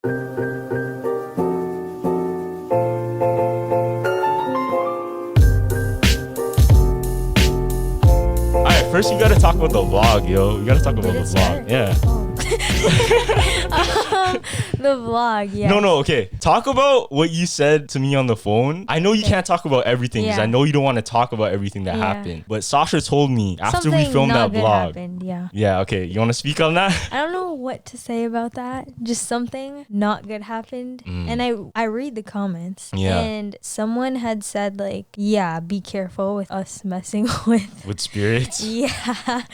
Alright, first you gotta talk about the vlog, yo. You gotta talk about the vlog. Start? Yeah. The vlog, yeah. No, okay. Talk about what you said to me on the phone. I know you can't talk about everything because I know you don't want to talk about everything that happened. But Sasha told me after we filmed that vlog. Happened, yeah. Yeah, okay. You want to speak on that? I don't know what to say about that. Just something not good happened. And I read the comments. Yeah. And someone had said like, yeah, be careful with us messing with spirits. Yeah.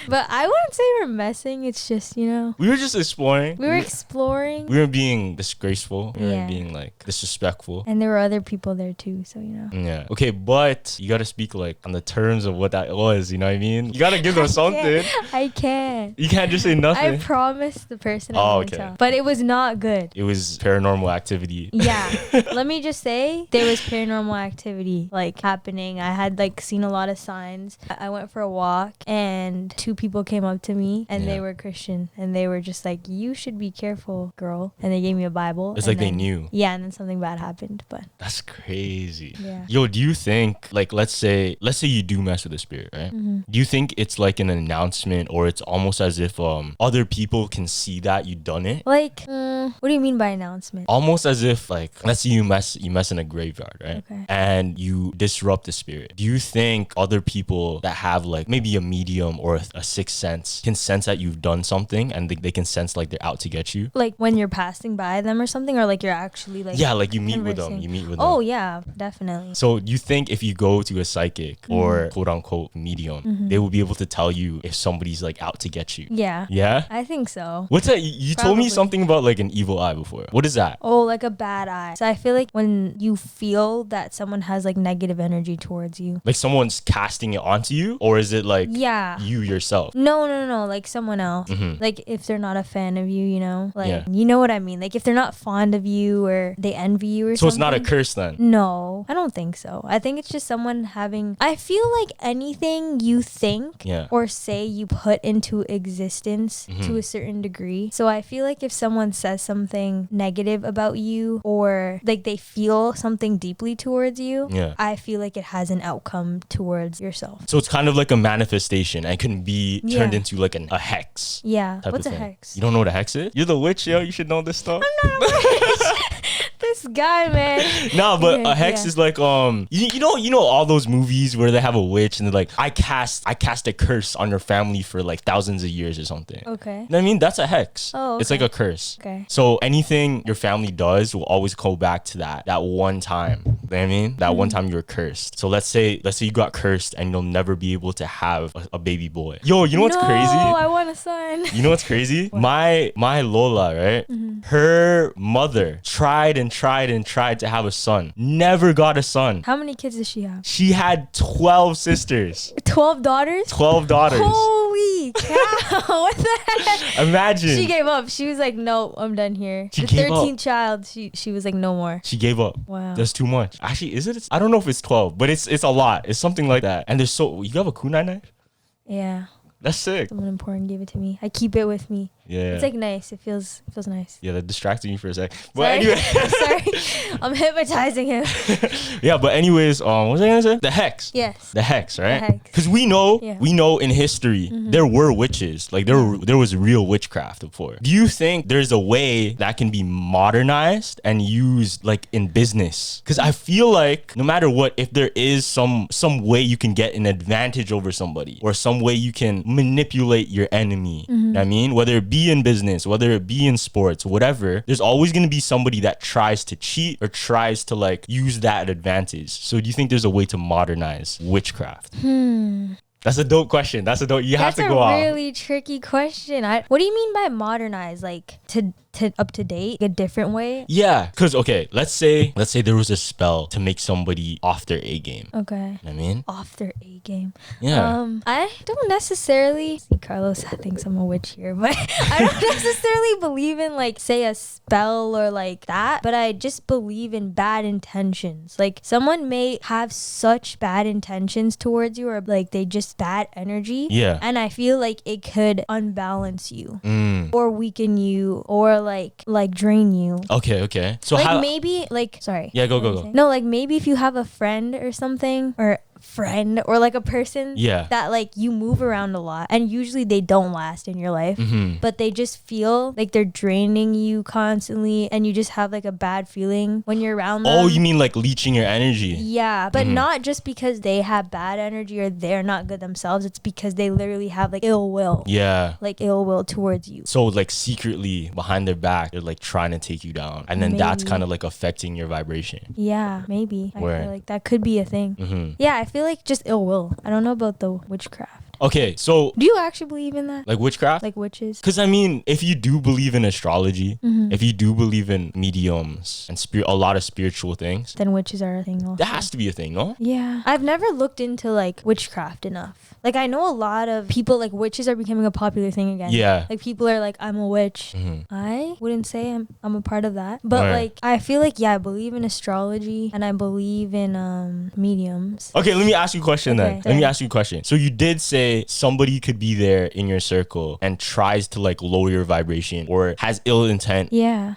But I wouldn't say we're messing. It's just, you know. We were just exploring. We were exploring. We were being disgraceful. We were being like disrespectful. And there were other people there too, so you know. Yeah. Okay, but you gotta speak like on the terms of what that was, you know what I mean? You gotta give them something. I can't. You can't just say nothing. I promised the person I would tell. But it was not good. It was paranormal activity. Yeah. Let me just say there was paranormal activity like happening. I had like seen a lot of signs. I went for a walk and 2 people came up to me and they were Christian and they were just like, you should be careful, girl. And they gave me a Bible. It's like they knew. Yeah, and then something bad happened, but that's crazy. Yeah. Yo, do you think like let's say you do mess with the spirit, right? Do you think it's like an announcement or it's almost as if other people can see that you done it? Like what do you mean by announcement? Almost as if like let's say you mess in a graveyard, right? Okay. And you disrupt the spirit. Do you think other people that have like maybe a medium or a sixth sense can sense that you've done something and they can sense like they're out to get you? Like when you're passing by them or something, or like you're actually like like you meet with them. Oh yeah, definitely. So you think if you go to a psychic or quote unquote medium, they will be able to tell you if somebody's like out to get you? Yeah, I think so. What's that? You told me something about like an evil eye before. What is that? Oh, like a bad eye. So I feel like when you feel that someone has like negative energy towards you, like someone's casting it onto you, or is it like you yourself? No, like someone else. Like if they're not a fan of you, you know, like you know what I mean. Like if they're not fond of you or they envy you or something. So it's not a curse then? No, I don't think so. I think it's just someone having. I feel like anything you think or say you put into existence to a certain degree. So I feel like if someone says something negative about you or like they feel something deeply towards you, I feel like it has an outcome towards yourself. So it's kind of like a manifestation and can be turned into like a hex. Yeah. What's a hex? You don't know what a hex is? You're the witch, yo. You should know this stuff. I'm not a witch. This guy, man. Nah, but a hex is like you know all those movies where they have a witch and they're like, I cast a curse on your family for like thousands of years or something. Okay. You know what I mean? That's a hex. Oh, okay. It's like a curse. Okay. So anything your family does will always go back to that one time. You know what I mean? That one time you were cursed. So let's say you got cursed and you'll never be able to have a baby boy. Yo, you know what's crazy? No, I want a son. You know what's crazy? What? My Lola, right? Her mother tried to have a son. Never got a son. How many kids does she have? She had 12 sisters. 12 daughters? 12 daughters. Holy cow. What the heck? Imagine. She gave up. She was like, no, I'm done here. She the gave 13th up. child, she was like, no more. She gave up. Wow. That's too much. Actually, is it? I don't know if it's 12, but it's a lot. It's something like that. And there's you have a kunai knife? Yeah. That's sick. Someone important gave it to me. I keep it with me. Yeah. It's like nice. It feels nice. Yeah, that distracted me for a sec. But Sorry. anyway. Sorry. I'm hypnotizing him. Yeah, but anyways, what was I gonna say? The hex. Yes. The hex, right? The hex. Because we know in history there were witches. Like there was real witchcraft before. Do you think there's a way that can be modernized and used like in business? Because I feel like no matter what, if there is some way you can get an advantage over somebody or some way you can manipulate your enemy, you know what I mean? Whether it be in business, whether it be in sports, whatever, there's always going to be somebody that tries to cheat or tries to like use that advantage. So do you think there's a way to modernize witchcraft? That's a dope question. You have to go off. That's a really tricky question. What do you mean by modernize? Like to up to date, a different way? Yeah, because okay, let's say there was a spell to make somebody off their A game. Okay. You know what I mean? Off their A game. Yeah. I don't necessarily see Carlos thinks I'm a witch here, but I don't necessarily believe in like say a spell or like that, but I just believe in bad intentions. Like someone may have such bad intentions towards you or like they just bad energy. Yeah. And I feel like it could unbalance you or weaken you or like drain you. Okay. So like how? maybe like sorry. Yeah, go. No, like maybe if you have a friend or something, or friend or like a person that like you move around a lot, and usually they don't last in your life, but they just feel like they're draining you constantly, and you just have like a bad feeling when you're around them. Oh, you mean like leeching your energy? Yeah, but not just because they have bad energy or they're not good themselves. It's because they literally have like ill will. Yeah. Like ill will towards you. So like secretly behind their back, they're like trying to take you down, and then that's kind of like affecting your vibration. Yeah, maybe. I feel like that could be a thing. Yeah, I feel like just ill will. I don't know about the witchcraft. Okay, so do you actually believe in that? Like witchcraft? Like witches? Because I mean, if you do believe in astrology, if you do believe in mediums and a lot of spiritual things, then witches are a thing also. That has to be a thing, no? Yeah. I've never looked into like witchcraft enough. Like I know a lot of people, like witches are becoming a popular thing again. Yeah. Like people are like, I'm a witch. I wouldn't say I'm a part of that. But like I feel like, yeah, I believe in astrology and I believe in mediums. Okay, let me ask you a question then. Let me ask you a question. So you did say somebody could be there in your circle and tries to like lower your vibration or has ill intent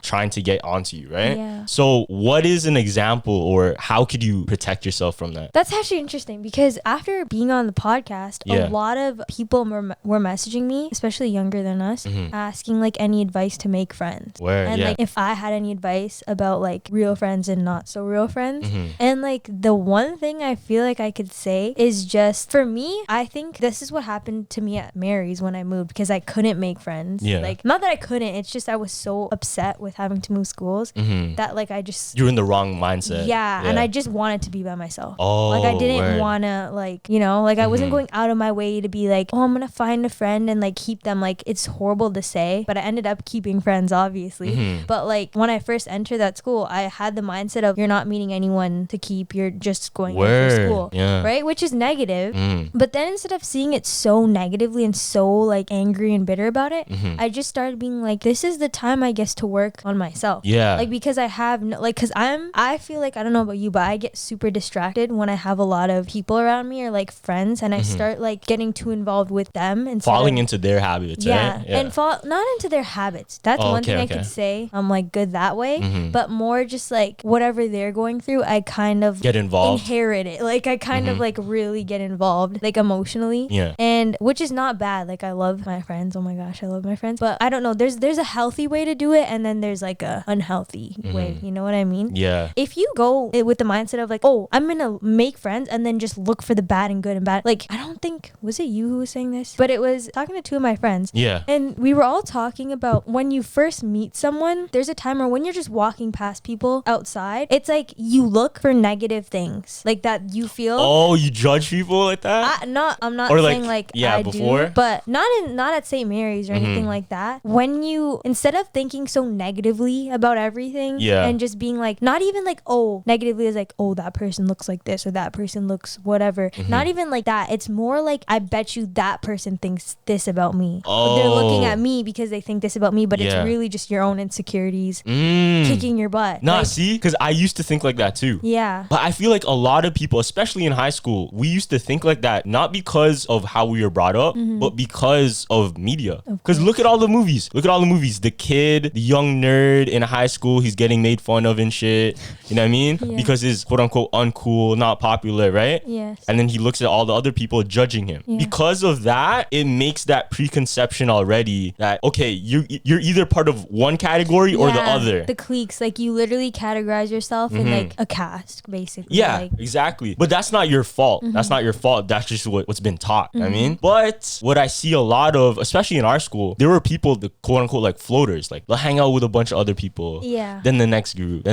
trying to get onto you, right? Yeah. So what is an example, or how could you protect yourself from that? That's actually interesting because after being on the podcast, a lot of people were messaging me, especially younger than us, asking like any advice to make friends. Like if I had any advice about like real friends and not so real friends. And like the one thing I feel like I could say is just, for me, I think this is what happened to me at Mary's when I moved, because I couldn't make friends. Like not that I couldn't, it's just I was so upset with having to move schools that like I just, you're in the wrong mindset. And I just wanted to be by myself. Oh, like I didn't want to like, you know, like I wasn't going out of my way to be like, oh, I'm gonna find a friend and like keep them. Like it's horrible to say, but I ended up keeping friends obviously. But like when I first entered that school, I had the mindset of, you're not meeting anyone to keep, you're just going to school, right? Which is negative. But then instead of seeing it so negatively and so like angry and bitter about it, I just started being like, this is the time I guess to work on myself. Like because I have because I feel like, I don't know about you, but I get super distracted when I have a lot of people around me or like friends, and I start like getting too involved with them and falling into their habits. Right? And fall not into their habits. That's one thing I could say I'm like good that way, but more just like whatever they're going through, I kind of get involved, inherit it. Like I kind of like really get involved like emotionally. And which is not bad. Like I love my friends. Oh my gosh, I love my friends. But I don't know, there's a healthy way to do it, and then there's like a unhealthy way. You know what I mean? If you go with the mindset of like, oh, I'm gonna make friends and then just look for the bad and good and bad. Like I don't think, was it you who was saying this? But it was talking to two of my friends. And we were all talking about when you first meet someone, there's a time where when you're just walking past people outside, it's like you look for negative things like that you feel. Oh, you judge people like that? I'm not saying like I before do, but not at St. Mary's or anything like that. When you, instead of thinking so negatively about everything and just being like, not even like, oh, negatively is like, oh, that person looks like this or that person looks whatever. Not even like that. It's more like, I bet you that person thinks this about me. They're looking at me because they think this about me, but it's really just your own insecurities kicking your butt. Nah, like, see, because I used to think like that too. But I feel like a lot of people, especially in high school, we used to think like that, not because of how we were brought up, but because of media. Because look at all the movies. The kid, the young nerd in high school, he's getting made fun of and shit. You know what I mean? Because he's quote unquote uncool, not popular, right? And then he looks at all the other people judging him. Because of that, it makes that preconception already that, okay, you're either part of one category or the other. The cliques, like you literally categorize yourself in like a caste, basically. Like, exactly. But that's not your fault. That's not your fault. That's just what's been taught. I mean, but what I see a lot of, especially in our school, there were people, the quote unquote like floaters, like they'll hang out with a bunch of other people. Then the next group,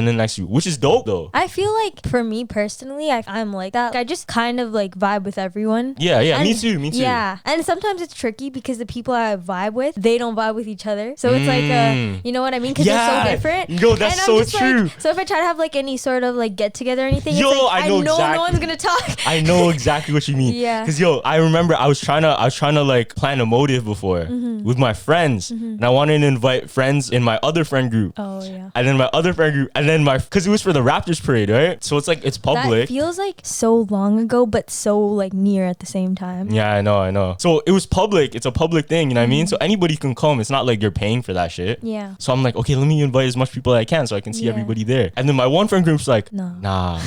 which is dope though. I feel like for me personally, I'm like that. I just kind of like vibe with everyone. And me too. Yeah. And sometimes it's tricky because the people I vibe with, they don't vibe with each other. So it's like, you know what I mean? Because they're so different. Yo, that's so true. Like, so if I try to have like any sort of like get together or anything, it's like, I know no one's gonna talk. I know exactly what you mean. Because I remember remember I was trying to like plan a motive before with my friends, and I wanted to invite friends in my other friend group. Oh yeah. And then my other friend group, and then because it was for the Raptors parade, right? So it's like it's public. That feels like so long ago, but so like near at the same time. Yeah, I know. So it was public. It's a public thing, you know what I mean? So anybody can come. It's not like you're paying for that shit. Yeah. So I'm like, okay, let me invite as much people as I can so I can see everybody there. And then my one friend group's like, nah.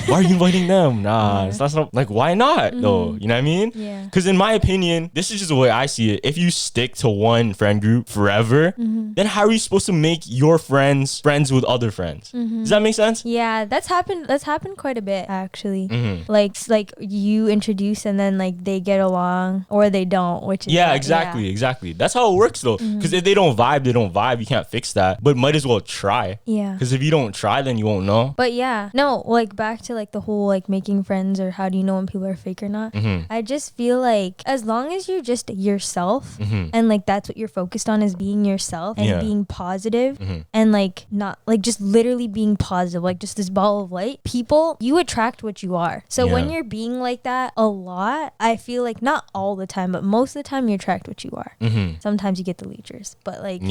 Why are you inviting them? Nah, it's not like, why not though? You know what I mean? Yeah. Because in my opinion, this is just the way I see it. If you stick to one friend group forever, then how are you supposed to make your friends with other friends? Does that make sense? Yeah, that's happened quite a bit actually. Like you introduce and then like they get along or they don't, which is exactly. That's how it works though. Because if they don't vibe, they don't vibe. You can't fix that. But might as well try. Yeah. Because if you don't try, then you won't know. But yeah, no, like back to like the whole like making friends or how do you know when people are fake or not? I just feel like as long as you're just yourself and like that's what you're focused on is being yourself and being positive and like not like just literally being positive, like just this ball of light, people, you attract what you are. So when you're being like that a lot, I feel like not all the time, but most of the time you attract what you are. Sometimes you get the leechers, but like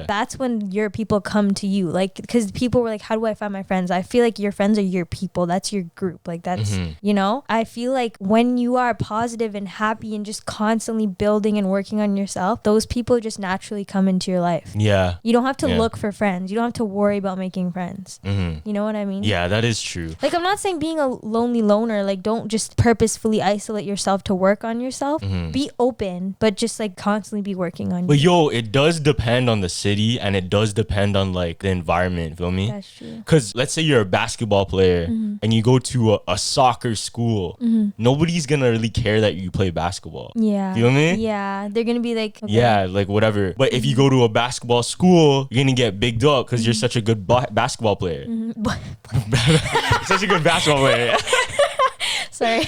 that's when your people come to you, like because people were like, how do I find my friends? I feel like your friends are your people. That's your group. Like that's you know, I feel like when you are positive and happy and just constantly building and working on yourself, those people just naturally come into your life. Yeah, you don't have to look for friends. You don't have to worry about making friends. You know what I mean? Yeah, that is true. Like I'm not saying being a lonely loner, like don't just purposefully isolate yourself to work on yourself. Be open, but just like constantly be working on But yo, it does depend on the city and it does depend on like the environment, feel me? That's true. Because let's say you're a basketball player and you go to a soccer school, nobody's gonna really care that you play basketball. Yeah. Feel me? Yeah, they're gonna be like, okay. Yeah, like whatever. But if you go to a basketball school, you're gonna get bigged up because you're such a good basketball player. Such a good basketball player. Sorry.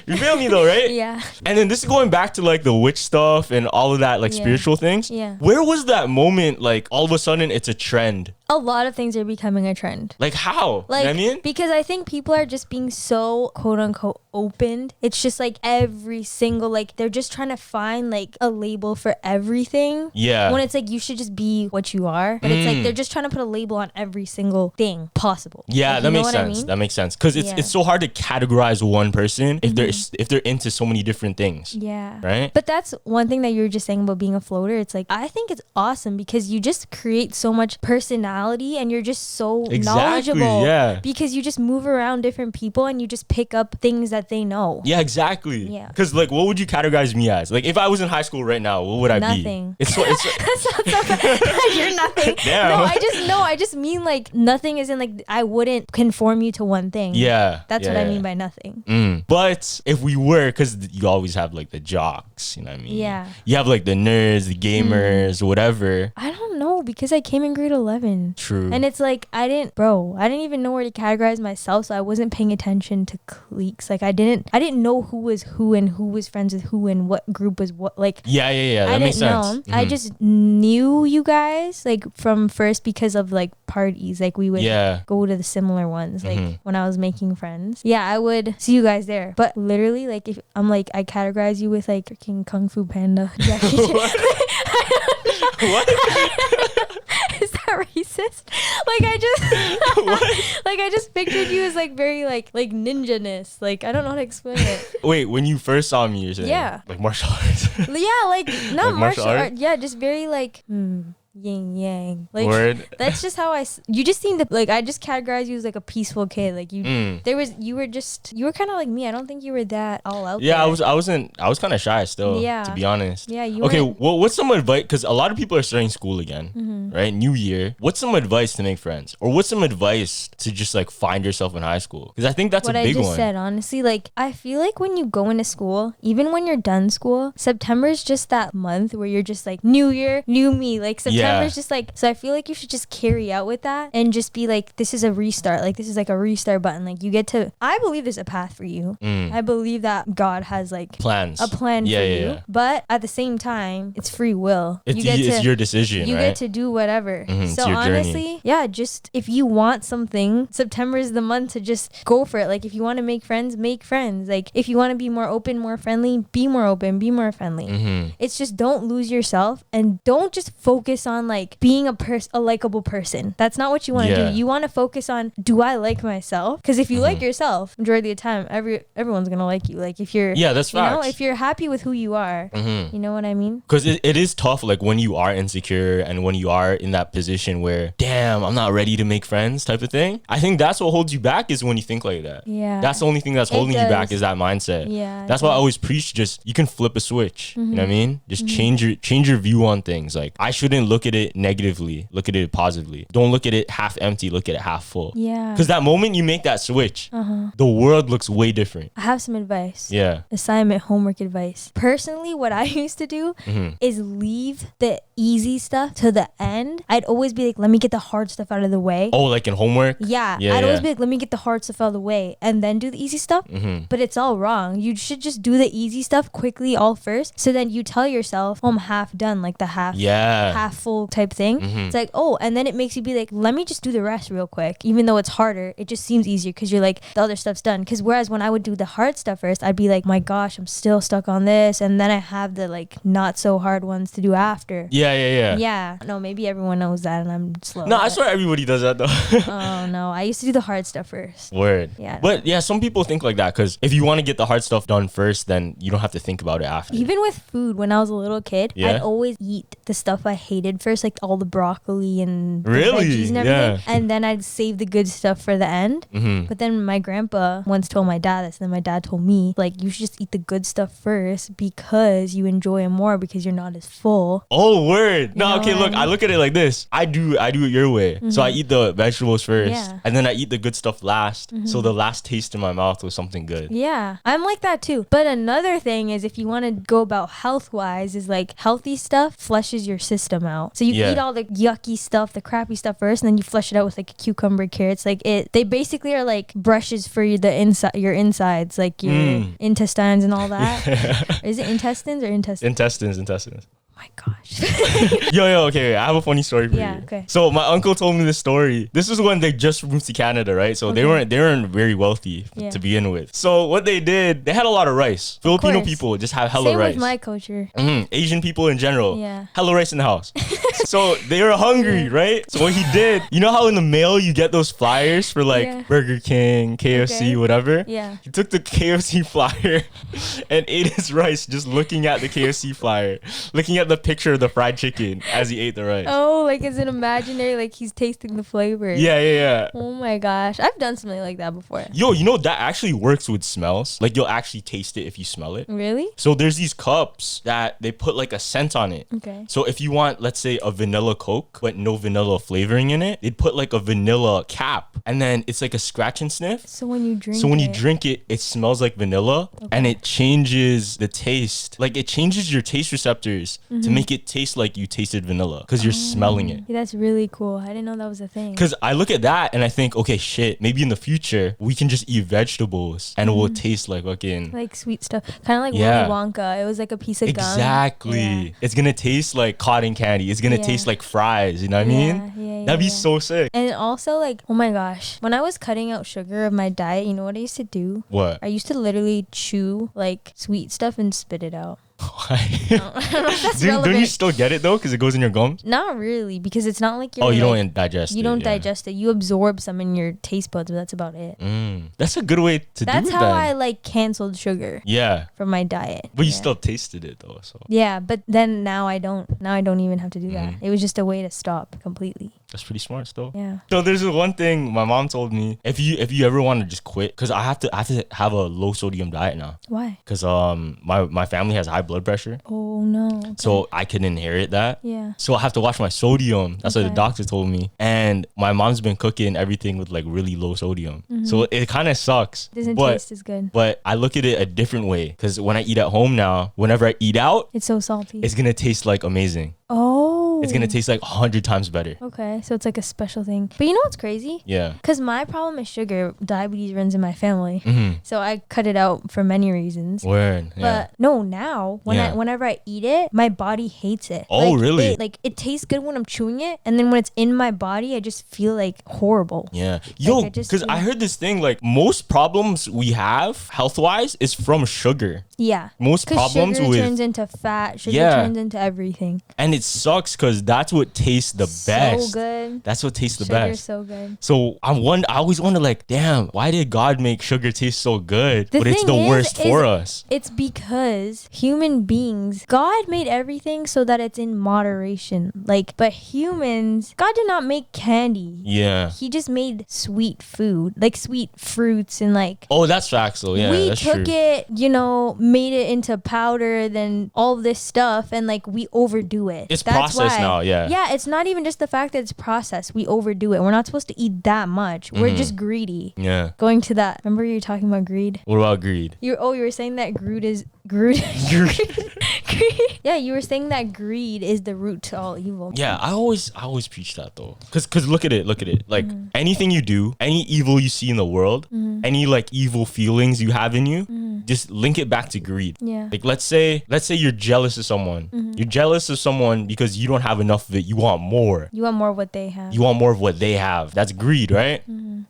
You feel me though, right? Yeah. And then this is going back to like the witch stuff and all of that, like spiritual things. Yeah. Where was that moment, like all of a sudden it's a trend? A lot of things are becoming a trend. Like how? Like, you know what I mean? Because I think people are just being so quote unquote opened. It's just like every single, like they're just trying to find like a label for everything. Yeah. When it's like you should just be what you are. But it's like they're just trying to put a label on every single thing possible. Yeah, like, that makes sense. I mean? That makes sense. Because it's so hard to categorize one person if they're into so many different things. Yeah. Right? But that's one thing that you were just saying about being a floater. It's like I think it's awesome because you just create so much personality and you're just so knowledgeable. Yeah. Because you just move around different people and you just pick up things that they know. Yeah, exactly. Yeah. Because like, what would you categorize me as? Like, if I was in high school right now, what would I be? Nothing. It's That's not so bad. You're nothing. Damn. I just mean like nothing isn't like I wouldn't conform you to one thing. Yeah. That's what I mean by nothing. But if we were, because you always have like the jocks, you know what I mean? Yeah. You have like the nerds, the gamers, whatever. I don't know because I came in grade 11. True. And it's like I didn't even know where to categorize myself, so I wasn't paying attention to cliques. Like I didn't know who was who and who was friends with who and what group was what. Like yeah. That makes sense. I just knew you guys like from first because of like parties. Like we would go to the similar ones. Like when I was making friends. Yeah, I would see you guys there. But literally, like if I'm like I categorize you with like freaking Kung Fu Panda. What? Is that racist? Like I just like I just pictured you as like very like ninja-ness. Like I don't know how to explain it. Wait, when you first saw me, you're saying like martial arts? Yeah, like not like martial art. Yeah, just very like yin yang. Like word. That's just how you just seem to like I just categorize you as like a peaceful kid. Like you you were kind of like me. I don't think you were that all out there. I was kind of shy still, to be honest. Yeah, you okay, well, what's some advice, because a lot of people are starting school again, right? New year. What's some advice to make friends, or what's some advice to just like find yourself in high school? Because I think that's a big one. What I just said, honestly, like I feel like when you go into school, even when you're done school, September is just that month where you're just like new year, new me. Like September September's just like, so I feel like you should just carry out with that and just be like, this is a restart. Like, this is like a restart button. Like, you get to, I believe there's a path for you. I believe that God has like plans, a plan for you. But at the same time, it's free will. It's your decision. You get to do whatever. So honestly, just if you want something, September is the month to just go for it. Like, if you want to make friends, make friends. Like, if you want to be more open, more friendly, be more open, be more friendly. It's just, don't lose yourself and don't just focus on like being a likable person. That's not what you want to do. You want to focus on, do I like myself? Because if you like yourself, majority of the time, everyone's gonna like you. Like, if you're, that's facts. You know, if you're happy with who you are, you know what I mean? Because it is tough, like when you are insecure and when you are in that position where, damn, I'm not ready to make friends type of thing. I think that's what holds you back, is when you think like that. That's the only thing that's holding you back, is that mindset. That's why I always preach, just, you can flip a switch. You know what I mean? Just change your view on things. Like, I shouldn't look at it negatively, look at it positively. Don't look at it half empty, look at it half full. Because that moment you make that switch, the world looks way different. I have some advice. Assignment, homework advice. Personally, what I used to do is leave the easy stuff to the end. I'd always be like, let me get the hard stuff out of the way. Oh, like in homework? I'd always be like, let me get the hard stuff out of the way and then do the easy stuff. But it's all wrong. You should just do the easy stuff quickly all first. So then you tell yourself, oh, I'm half done, like the half full type thing. It's like, oh, and then it makes you be like, let me just do the rest real quick. Even though it's harder, it just seems easier because you're like, the other stuff's done. Because whereas when I would do the hard stuff first, I'd be like, my gosh, I'm still stuck on this. And then I have the like not so hard ones to do after. Yeah. No, maybe everyone knows that and I'm slow. No, I swear everybody does that though. Oh no, I used to do the hard stuff first. Word. Yeah. But yeah, some people think like that, because if you want to get the hard stuff done first, then you don't have to think about it after. Even with food, when I was a little kid, I'd always eat the stuff I hated first, like all the broccoli and the veggies and everything. And then I'd save the good stuff for the end. But then my grandpa once told my dad this, and then my dad told me, like, you should just eat the good stuff first because you enjoy it more because you're not as full. Oh, word. No, okay, look, I look at it like this. I do it your way. So I eat the vegetables first, and then I eat the good stuff last. So the last taste in my mouth was something good. Yeah, I'm like that too. But another thing is, if you want to go about health wise, is like healthy stuff flushes your system out. So you eat all the yucky stuff, the crappy stuff first, and then you flush it out with like a cucumber, carrots. Like they basically are like brushes for your insides, like your intestines and all that. Is it intestines or intestines? Intestines. My gosh. yo, okay, I have a funny story for you. Okay. So my uncle told me this story. This was when they just moved to Canada, right? So they weren't very wealthy to begin with. So what they did, they had a lot of rice. Filipino people just have hella rice. Same with my culture. Asian people in general. Hella rice in the house. So they were hungry, right? So what he did, you know how in the mail you get those flyers for like Burger King, KFC, whatever? He took the KFC flyer and ate his rice just looking at the KFC flyer, looking at the picture of the fried chicken as he ate the rice. Oh, like it's an imaginary, like he's tasting the flavor. Yeah. Oh my gosh, I've done something like that before. Yo, you know that actually works with smells. Like, you'll actually taste it if you smell it. Really? So there's these cups that they put like a scent on it. Okay. So if you want, let's say, a vanilla Coke but no vanilla flavoring in it, they'd put like a vanilla cap, and then it's like a scratch and sniff. So when you drink it, it smells like vanilla, and it changes the taste. Like, it changes your taste receptors to make it taste like you tasted vanilla because you're smelling it. Yeah, that's really cool. I didn't know that was a thing. Because I look at that and I think, okay, shit, maybe in the future we can just eat vegetables and it will taste like fucking like sweet stuff, kind of like Willy Wonka. It was like a piece of gum. Exactly. It's gonna taste like cotton candy. It's gonna taste like fries. You know what I mean? That'd be so sick. And also, like, oh my gosh, when I was cutting out sugar of my diet, you know what I used to do? What? I used to literally chew like sweet stuff and spit it out. Why? Don't you still get it though? Because it goes in your gums? Not really, because it's not like you're. Oh, you don't digest it. You don't digest it. You absorb some in your taste buds, but that's about it. That's a good way to do it. That's how I like canceled sugar. Yeah. From my diet. But you still tasted it though, so. Yeah, but then now I don't. Now I don't even have to do that. It was just a way to stop completely. That's pretty smart still. Yeah. So there's one thing my mom told me. If you ever want to just quit, because I have to have a low sodium diet now. Why? Because my family has high blood pressure. Oh no. Okay. So I can inherit that. Yeah. So I have to watch my sodium. That's what the doctor told me. And my mom's been cooking everything with like really low sodium. So it kind of sucks. Doesn't taste as good. But I look at it a different way, because when I eat at home now, whenever I eat out, it's so salty. It's gonna taste like amazing. Oh. it's gonna taste like 100 times better. Okay, so it's like a special thing. But you know what's crazy? Yeah. Because my problem is sugar. Diabetes runs in my family, so I cut it out for many reasons. Word. Yeah. But no, now whenever I eat it, my body hates it. Oh, really? It tastes good when I'm chewing it, and then when it's in my body, I just feel like horrible. Yeah. Yo, Like, because I heard this thing, like most problems we have health-wise is from sugar. Yeah. Most problems sugar with turns into fat. Sugar turns into everything. And it sucks because that's what tastes the best. So good. That's what tastes the Sugar's best. so good. So I always wonder, like, damn, why did God make sugar taste so good, but it's the worst for us? It's because human beings, God made everything so that it's in moderation. Like, but humans, God did not make candy. Yeah. He just made sweet food, like sweet fruits and like. Oh, that's facts though. Yeah, we took it, made it into powder, then all this stuff, and like we overdo it. It's processed now. Yeah. Yeah, it's not even just the fact that it's processed. We overdo it. We're not supposed to eat that much. We're just greedy. Yeah. Going to that. Remember you were talking about greed? What about greed? You were saying that greed. Yeah, you were saying that greed is the root to all evil. Yeah, I always preach that though, cause look at it. Like anything you do, any evil you see in the world, any like evil feelings you have in you, just link it back to greed. Yeah. Like let's say you're jealous of someone. You're jealous of someone because you don't have enough of it. You want more. You want more of what they have. You want more of what they have. That's greed, right?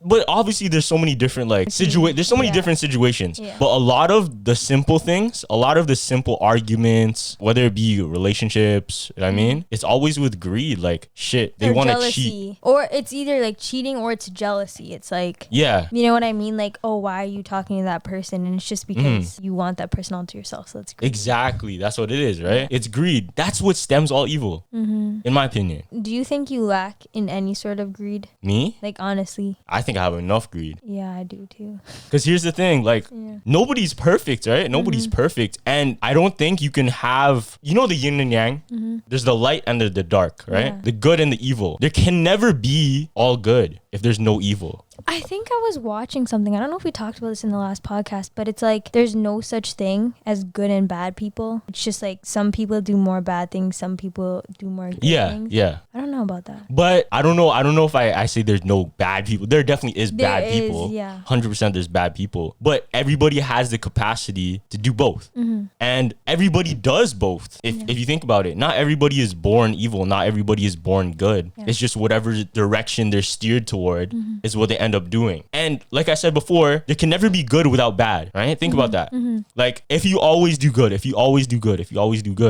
But obviously there's so many different there's so many different situations. Yeah. But a lot of the simple things, a lot of the simple arguments, whether it be relationships, you know what I mean? It's always with greed. Like shit, they want to cheat. Or it's either like cheating or it's jealousy. It's like, yeah. You know what I mean? Like, oh, why are you talking to that person? And it's just because you want that person all to yourself. So that's greed. Exactly. That's what it is, right? It's greed. That's what stems all evil, in my opinion. Do you think you lack in any sort of greed? Me? Like, honestly. I think I have enough greed. Yeah, I do too. Because here's the thing, like, nobody's perfect, right? Nobody's perfect. And I don't think you can have, the yin and yang? There's the light and the dark, right? Yeah. The good and the evil. There can never be all good if there's no evil. I think I was watching something. I don't know if we talked about this in the last podcast, but it's like there's no such thing as good and bad people. It's just like some people do more bad things, some people do more good things. Yeah. I don't know about that. But I don't know if I say there's no bad people. There definitely is bad people. Yeah. 100% there's bad people. But everybody has the capacity to do both. And everybody does both. If you think about it, not everybody is born evil. Not everybody is born good. Yeah. It's just whatever direction they're steered toward is what they end up doing. And like I said before, there can never be good without bad, right? Think about that. Like if you always do good,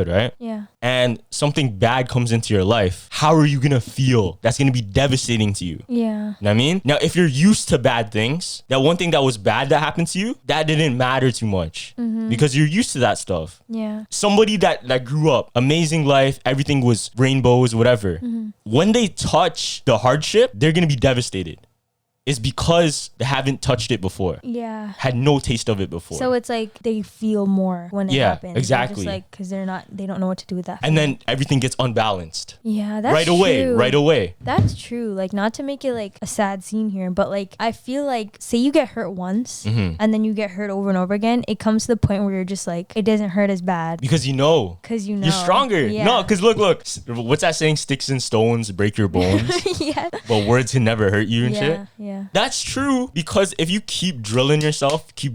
right? Yeah. And something bad comes into your life, how are you gonna feel? That's gonna be devastating to you. Yeah. You know what I mean? Now, if you're used to bad things, that one thing that was bad that happened to you, that didn't matter too much because you're used to that stuff. Yeah. Somebody that grew up, amazing life, everything was rainbows, whatever. When they touch the hardship, they're gonna be devastated. It's because they haven't touched it before. Yeah. Had no taste of it before. So it's like they feel more when it happens. Exactly. Just like because they don't know what to do with that. And then everything gets unbalanced. Yeah, that's right away. That's true. Like not to make it like a sad scene here, but like I feel like say you get hurt once and then you get hurt over and over again, it comes to the point where you're just like it doesn't hurt as bad. Because you know. You're stronger. Yeah. No, because look. What's that saying? Sticks and stones break your bones. Yeah. But words can never hurt you and shit. Yeah. That's true because if you keep drilling yourself, you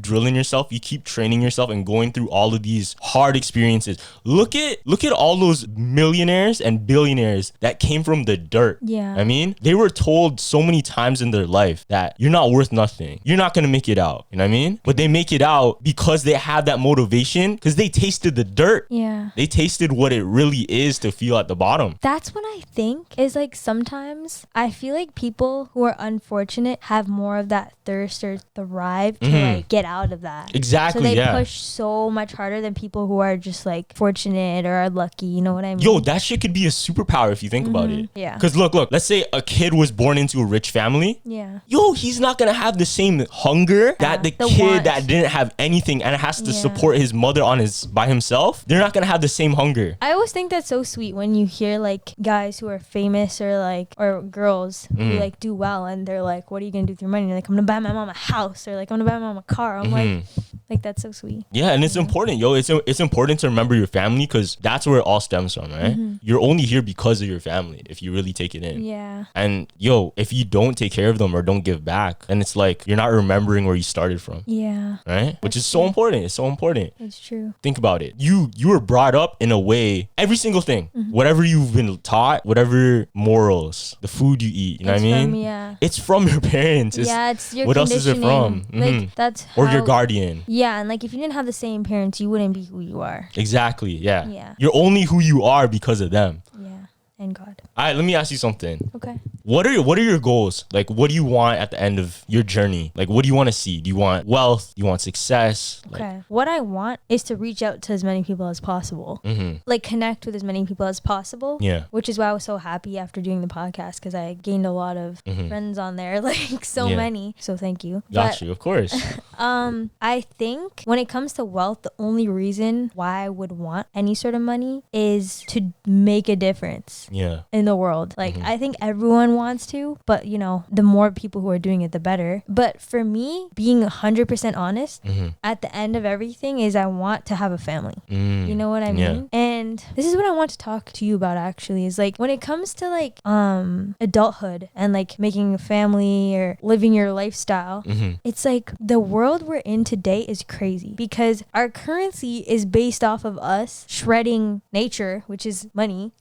keep training yourself and going through all of these hard experiences. Look at all those millionaires and billionaires that came from the dirt. Yeah. I mean, they were told so many times in their life that you're not worth nothing. You're not going to make it out. You know what I mean? But they make it out because they have that motivation because they tasted the dirt. Yeah. They tasted what it really is to feel at the bottom. That's what I think is like sometimes I feel like people who are unfortunate have more of that thirst or thrive to like get out of that. Exactly. So they push so much harder than people who are just like fortunate or are lucky. You know what I mean? Yo, that shit could be a superpower if you think about it. Yeah. Because look, let's say a kid was born into a rich family. Yeah. Yo, he's not going to have the same hunger that the kid that didn't have anything and has to support his mother by himself. They're not going to have the same hunger. I always think that's so sweet when you hear like guys who are famous or girls who like do well and they're like, what are you going to do with your money? And like, I'm going to buy my mom a house or like, I'm going to buy my mom a car. I'm like, Like, that's so sweet. Yeah, and it's important, yo. It's important to remember your family, because that's where it all stems from, right? You're only here because of your family, if you really take it in. Yeah. And yo, if you don't take care of them or don't give back, then it's like you're not remembering where you started from. Yeah. Right? Which is so important. It's so important. It's true. Think about it. You were brought up in a way, every single thing, whatever you've been taught, whatever morals, the food you eat, you know what I mean? It's from your parents. It's your what else is it from? Like, that's how, or your guardian. Yeah, and like if you didn't have the same parents, you wouldn't be who you are. Exactly. Yeah. You're only who you are because of them. Yeah. And God. All right, let me ask you something. Okay. What are your goals? Like, what do you want at the end of your journey? Like, what do you want to see? Do you want wealth? Do you want success? Okay. What I want is to reach out to as many people as possible. Like, connect with as many people as possible. Yeah. Which is why I was so happy after doing the podcast, because I gained a lot of friends on there, like so many. So thank you. Got you, of course. I think when it comes to wealth, the only reason why I would want any sort of money is to make a difference in the world. Like, I think everyone wants to, but you know, the more people who are doing it, the better. But for me, being 100% honest, at the end of everything is I want to have a family. You know what I mean? And this is what I want to talk to you about, actually, is like when it comes to like adulthood and like making a family or living your lifestyle, it's like the world we're in today is crazy, because our currency is based off of us shredding nature, which is money,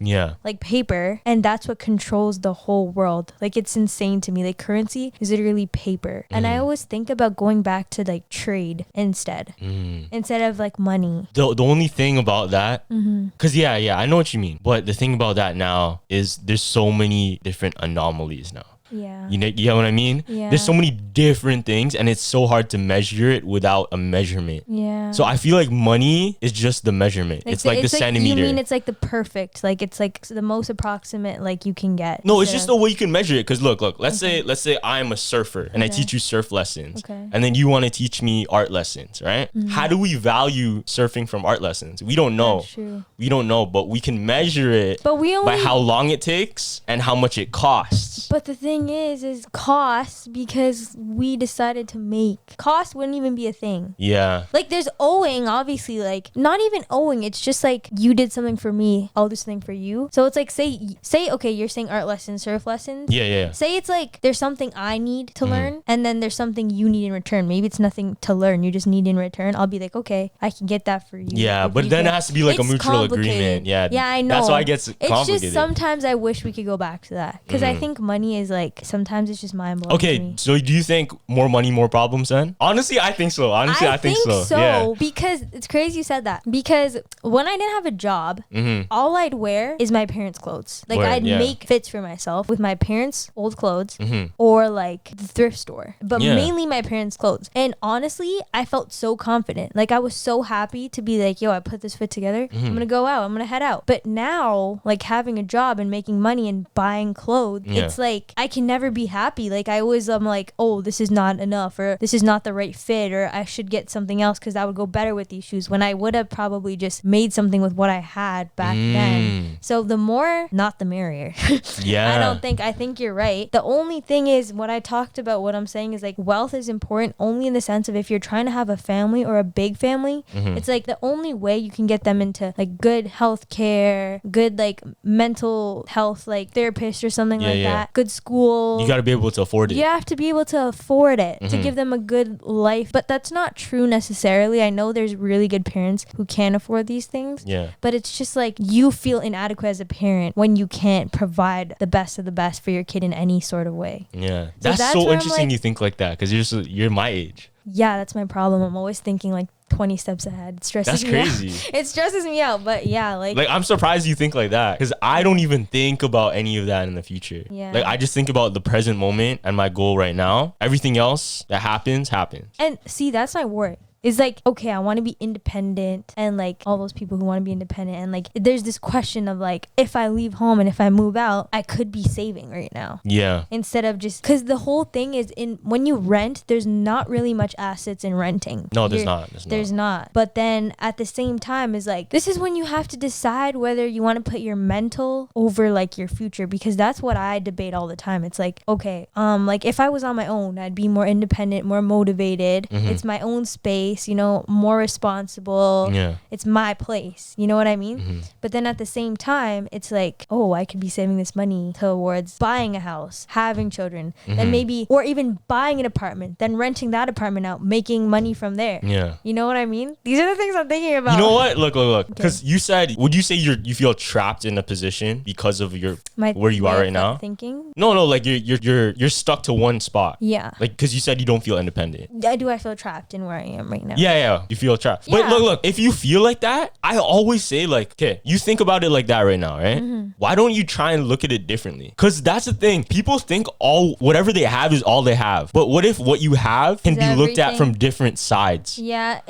like paper, and that's what controls the whole world. Like, it's insane to me. Like, currency is literally paper. And I always think about going back to like trade instead of like money. The only thing about that, because I know what you mean, but the thing about that now is there's so many different anomalies now. Yeah. You know what I mean? Yeah. There's so many different things, and it's so hard to measure it without a measurement. Yeah. So I feel like money is just the measurement. Like it's like the centimeter. You mean it's like the perfect, like it's like the most approximate like you can get. No, it's just the way you can measure it. Because look, let's say I'm a surfer and I teach you surf lessons, and then you want to teach me art lessons, right? How do we value surfing from art lessons? We don't know. That's true. We don't know, but we can measure it by how long it takes and how much it costs. But the thing is cost, because we decided to make cost wouldn't even be a thing. Yeah. Like, there's owing, obviously, like not even owing. It's just like you did something for me, I'll do something for you. So it's like say okay, you're saying art lessons, surf lessons. Yeah. Say it's like there's something I need to learn, and then there's something you need in return. Maybe it's nothing to learn, you just need in return. I'll be like, okay, I can get that for you. Yeah, but then it has to be like a mutual agreement. Yeah, I know. That's why it gets complicated. It's just sometimes I wish we could go back to that, because I think money is like, sometimes it's just mind blowing. Okay, so do you think more money, more problems then? Honestly, I think so. I think so. Yeah. Because it's crazy you said that. Because when I didn't have a job, all I'd wear is my parents' clothes. Like, I'd make fits for myself with my parents' old clothes or like the thrift store, but mainly my parents' clothes. And honestly, I felt so confident. Like, I was so happy to be like, yo, I put this fit together. I'm gonna go out. I'm gonna head out. But now, like, having a job and making money and buying clothes, it's like I can never be happy. Like, I'm like, oh, this is not enough, or this is not the right fit, or I should get something else because that would go better with these shoes, when I would have probably just made something with what I had back then. So the more, not the merrier. I think you're right. The only thing is, what I talked about, what I'm saying is like, wealth is important only in the sense of if you're trying to have a family or a big family, it's like the only way you can get them into like good health care, good like mental health, like therapist or something that, good school. You got to be able to afford it. You have to be able to afford it to give them a good life. But that's not true necessarily. I know there's really good parents who can afford these things. Yeah. But it's just like, you feel inadequate as a parent when you can't provide the best of the best for your kid in any sort of way. Yeah. That's so interesting, like, you think like that, because you're my age. Yeah, that's my problem. I'm always thinking like 20 steps ahead. It stresses me out. That's crazy. It stresses me out, but yeah, like I'm surprised you think like that, because I don't even think about any of that in the future. Yeah. Like, I just think about the present moment and my goal right now. Everything else that happens. And see, that's my worry. It's like, okay, I want to be independent, and like all those people who want to be independent, and like there's this question of like, if I leave home and if I move out, I could be saving right now. Yeah. Instead of just, because the whole thing is, when you rent, there's not really much assets in renting. No, there's not. There's not. But then at the same time, is like, this is when you have to decide whether you want to put your mental over like your future, because that's what I debate all the time. It's like, okay, like if I was on my own, I'd be more independent, more motivated. It's my own space. place, you know, more responsible. Yeah. It's my place. You know what I mean? But then at the same time, it's like, oh, I could be saving this money towards buying a house, having children, then maybe, or even buying an apartment, then renting that apartment out, making money from there. Yeah. You know what I mean? These are the things I'm thinking about. You know what? Look. Because you said, would you say you feel trapped in a position because of where you are right now? Thinking? No, like you're stuck to one spot. Yeah. Like, because you said you don't feel independent. I feel trapped in where I am right now. Yeah. You feel trapped. Yeah. But look, if you feel like that, I always say like, okay, you think about it like that right now, right? Why don't you try and look at it differently? Because that's the thing. People think whatever they have is all they have. But what if what you have can be looked at from different sides? Yeah.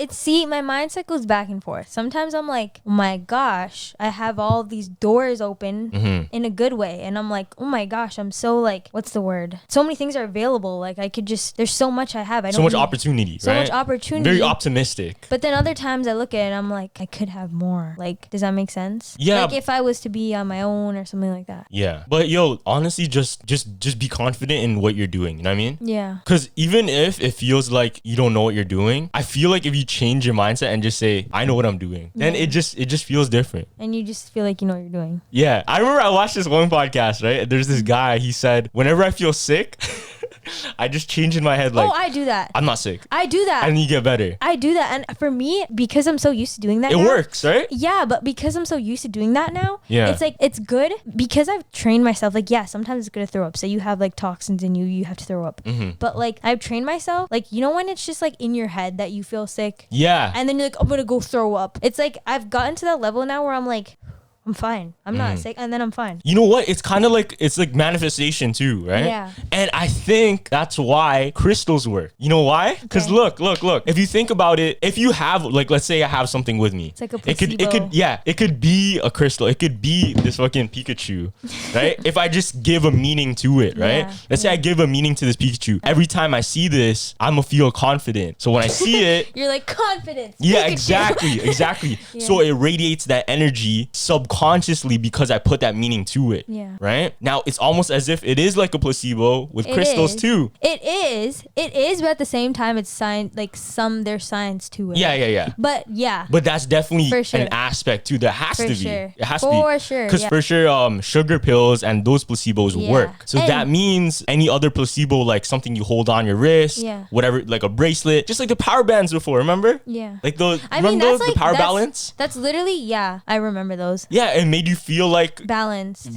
My mindset goes back and forth. Sometimes I'm like, oh my gosh, I have all these doors open in a good way. And I'm like, oh my gosh, I'm so like, what's the word? So many things are available. Like I could there's so much I have. So much opportunity, so right? much opportunity. Very optimistic. But then other times I look at it and I'm like, I could have more. Like, does that make sense? Yeah. Like if I was to be on my own or something like that. Yeah. But yo, honestly, just be confident in what you're doing. You know what I mean? Yeah. Because even if it feels like you don't know what you're doing, I feel like if you change your mindset and just say, I know what I'm doing, then it just feels different. And you just feel like you know what you're doing. Yeah. I remember I watched this one podcast, right? There's this guy, he said, whenever I feel sick, I just change in my head like, I do that. I'm not sick. I do that. And you get better. I do that. And for me, because I'm so used to doing that It now, works, right? Yeah, but because I'm so used to doing that now, Yeah. it's like, it's good because I've trained myself. Like, yeah, sometimes it's good to throw up. Say you have like toxins in you have to throw up. But like, I've trained myself, like, you know, when it's just like in your head that you feel sick. Yeah. And then you're like, I'm going to go throw up. It's like, I've gotten to that level now where I'm like, I'm fine. I'm not sick. And then I'm fine. You know what? It's kind of like, it's like manifestation too, right? Yeah. And I think that's why crystals work. You know why? Because look. If you think about it, if you have, like, let's say I have something with me. It's like a placebo. It could be a crystal. It could be this fucking Pikachu, right? If I just give a meaning to it, right? Yeah. Let's say I give a meaning to this Pikachu. Every time I see this, I'm gonna feel confident. So when I see it, you're like, confidence. yeah, Pikachu. exactly. Yeah. So it radiates that energy subconsciously because I put that meaning to it. Yeah. Right? Now it's almost as if it is like a placebo with crystals too. It is, but at the same time it's science, like there's science to it. Yeah. But yeah. But that's definitely For sure. an aspect too. There has to be. Sure. It has to For be. sure. Because for sure, sugar pills and those placebos work. So And that means any other placebo, like something you hold on your wrist, whatever, like a bracelet, just like the power bands before, remember? Yeah. Like those, the power balance? That's literally, yeah, I remember those. Yeah, it made you feel like Balanced.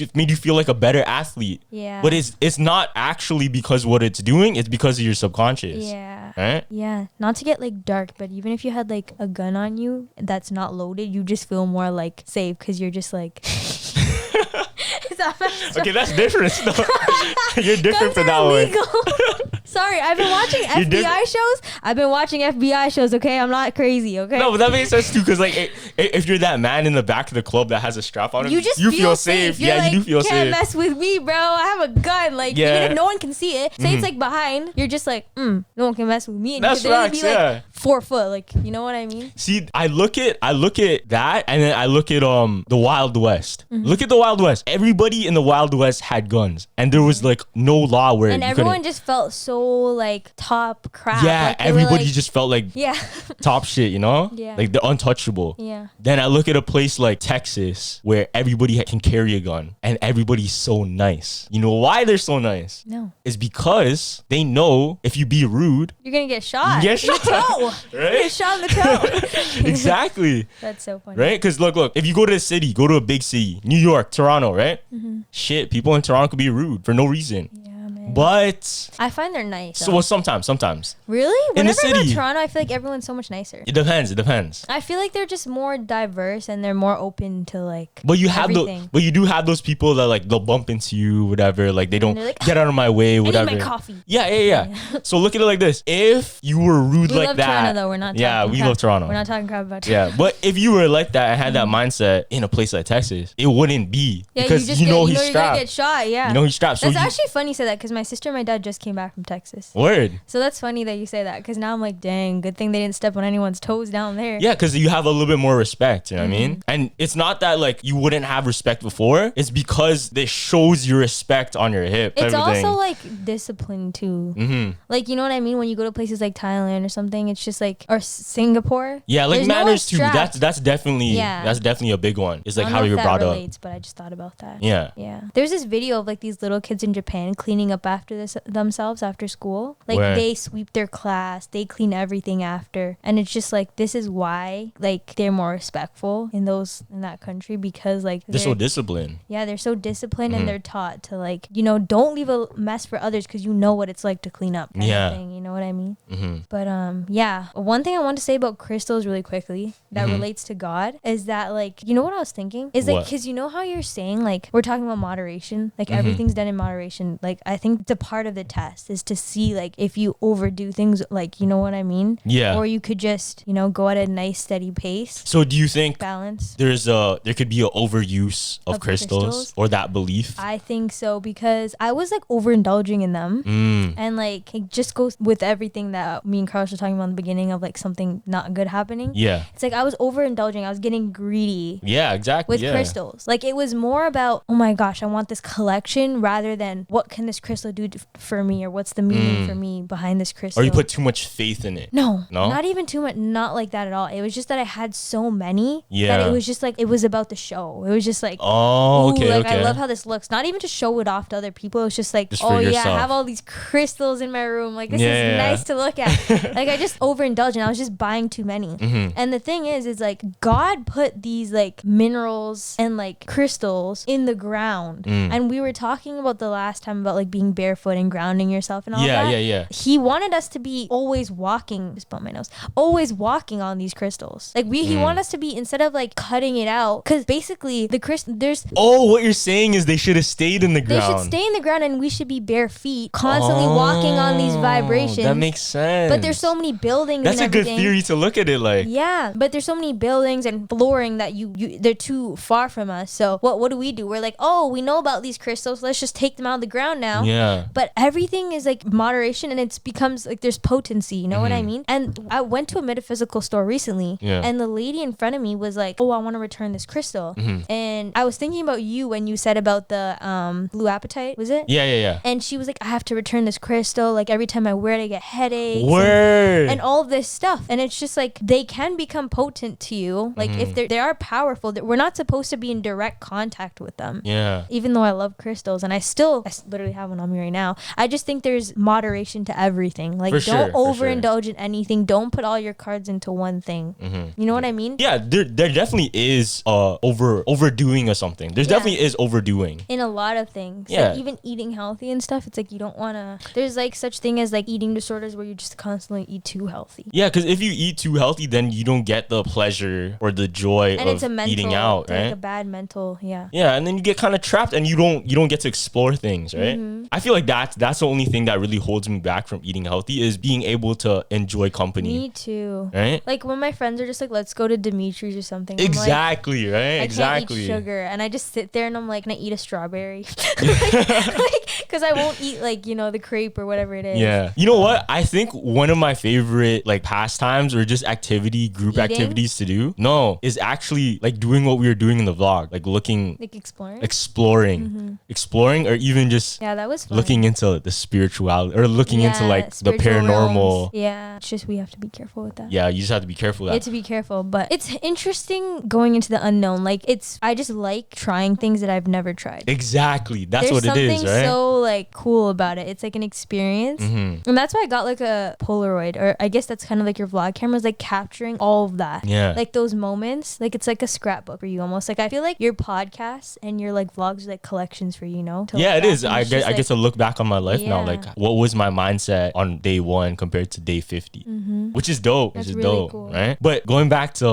It made you feel like a better athlete. Yeah. But it's not actually because what it's doing, it's because of your subconscious. Yeah. Right? Yeah. Not to get like dark, but even if you had like a gun on you that's not loaded, you just feel more like safe because you're just like Okay, that's different. You're different for that one. Sorry, I've been watching FBI shows. Okay, I'm not crazy. Okay. No, but that makes sense too, because like if you're that man in the back of the club that has a strap on him, you feel safe. You're like, you do feel safe. Can't mess with me, bro. I have a gun. Like even if no one can see it, say it's like behind, you're just like, no one can mess with me. And that's facts. Be like 4 foot. Like, you know what I mean? See, I look at that, and then I look at the Wild West. Look at the Wild West. Everybody in the Wild West had guns, and there was like no law where. And everyone just felt so like top crap. Yeah, like, everybody just felt like top shit, you know? Yeah. Like they're untouchable. Yeah. Then I look at a place like Texas where everybody can carry a gun and everybody's so nice. You know why they're so nice? No. It's because they know if you be rude, you're gonna get shot. You get shot. In the toe. Right? You get shot in the toe. Exactly. That's so funny. Right? Because look, if you go to a city, go to a big city, New York, Toronto, right? Shit, people in Toronto could be rude for no reason. Yeah, man. But I find they're nice. So well, sometimes. Really? In the Whenever I go city. to Toronto, I feel like everyone's so much nicer. It depends. I feel like they're just more diverse and they're more open to like But you have everything. but you do have those people that like they'll bump into you, whatever. Like they don't like, get out of my way, whatever. I need my coffee. Yeah. So look at it like this: if you were rude we like love that, Toronto though. We're not. We love Toronto. We're not talking crap about Yeah, Toronto. but if you were like that and had that mindset in a place like Texas, it wouldn't be because he's you're gonna strapped. get shot. Yeah. You know he's strapped. That's actually funny you said that because my sister and my dad just came back from Texas. Word. So that's funny that you say that, because now I'm like, dang, good thing they didn't step on anyone's toes down there. Yeah, because you have a little bit more respect, you know what I mean? And it's not that like you wouldn't have respect before, it's because it shows your respect on your hip. It's also like discipline too. Like, you know what I mean? When you go to places like Thailand or something, it's just like, or Singapore. Yeah, like manners too. That's definitely a big one. It's like how you're brought up. But I just thought about that. Yeah. There's this video of like these little kids in Japan cleaning up after themselves after school. Like they sweep their class, they clean everything after, and it's just like, this is why like they're more respectful in that country, because like they're so disciplined. Yeah, they're so disciplined, and they're taught to like, you know, don't leave a mess for others because you know what it's like to clean up. Kind of thing, you know what I mean? But yeah, one thing I want to say about crystals really quickly that relates to God is that, like, you know what I was thinking is like, because you know how you're saying like we're talking about moderation, like everything's done in moderation. Like I think it's a part of the test is to see like if you overdo things, like, you know what I mean? Yeah. Or you could just, you know, go at a nice steady pace. So do you think balance? There could be an overuse of crystals or that belief? I think so, because I was like overindulging in them, and like it just goes with everything that me and Carlos were talking about in the beginning of like something not good happening. Yeah, it's like I was overindulging. I was getting greedy. Yeah, exactly. With crystals, like it was more about, oh my gosh, I want this collection, rather than what can this crystal do for me, or what's the meaning for me behind this crystal. Or you put too much faith in it. No, not even too much. Not like that at all. It was just that I had so many that it was just like, it was about the show. It was just like, I love how this looks. Not even to show it off to other people. It was just like, I have all these crystals in my room. Like, this is nice to look at. Like, I just overindulged and I was just buying too many. And the thing is like God put these like minerals and like crystals in the ground. And we were talking about the last time about like being barefoot and grounding yourself and all that. Yeah. He wanted us to be always walking, just bump my nose, always walking on these crystals. Like he wanted us to be, instead of like cutting it out, because basically the crystal, what you're saying is they should have stayed in the ground. They should stay in the ground, and we should be bare feet, constantly walking on these vibrations. That makes sense. But there's so many buildings. That's and everything. A good theory to look at it like. Yeah, but there's so many buildings and flooring that they're too far from us. So what do? We're like, oh, we know about these crystals. Let's just take them out of the ground now. Yeah. But everything is like moderation, and it becomes like there's potency. You know what I mean? And I went to a metaphysical store recently, and the lady in front of me was like, oh, I want to return this crystal. And I was thinking about you when you said about the blue apatite, was it? Yeah. And she was like, I have to return this crystal. Like every time I wear it, I get headaches. And all of this stuff. And it's just like, they can become potent to you. Like if they are powerful, we're not supposed to be in direct contact with them. Yeah. Even though I love crystals, and I literally have one on me right now. I just think there's moderation to everything. Like don't overindulge in anything. Don't put all your cards into one thing. You know what I mean? Yeah, there definitely is overdoing or something. There's definitely is overdoing in a lot of things. Yeah, like even eating healthy and stuff. It's like you don't want to. There's like such thing as like eating disorders where you just constantly eat too healthy. Yeah, because if you eat too healthy, then you don't get the pleasure or the joy of eating out, right? Like a bad mental, yeah, and then you get kind of trapped, and you don't get to explore things, right? I feel like that's the only thing that really holds me back from eating healthy is being able to enjoy company. Me too. Right? Like when my friends are just like, let's go to Dimitri's or something. Exactly, right? I can't eat sugar, and I just sit there and I'm like, can I eat a strawberry? Because I won't eat like, you know, the crepe or whatever it is. Yeah. You know what? I think one of my favorite like pastimes or just group activities to do, is actually like doing what we were doing in the vlog, like looking, like exploring, or even just that was fun. Looking into the spirituality or looking into like the paranormal. Realms. Yeah, it's just we have to be careful with that. Yeah, you just have to be careful with that. You have to be careful, but it's interesting going into the unknown. Like I just like trying things that I've never tried. Exactly, that's what it is, right? There's something so like cool about it. It's like an experience, and that's why I got like a Polaroid, or I guess that's kind of like your vlog camera, is like capturing all of that. Yeah, like those moments. Like it's like a scrapbook for you almost. Like I feel like your podcasts and your like vlogs are like collections for you, know? Yeah, it is. I get to look back on my life now. Like what was my mindset on day 1 compared to day 50, which is dope. That's really dope, cool. Right? But going back to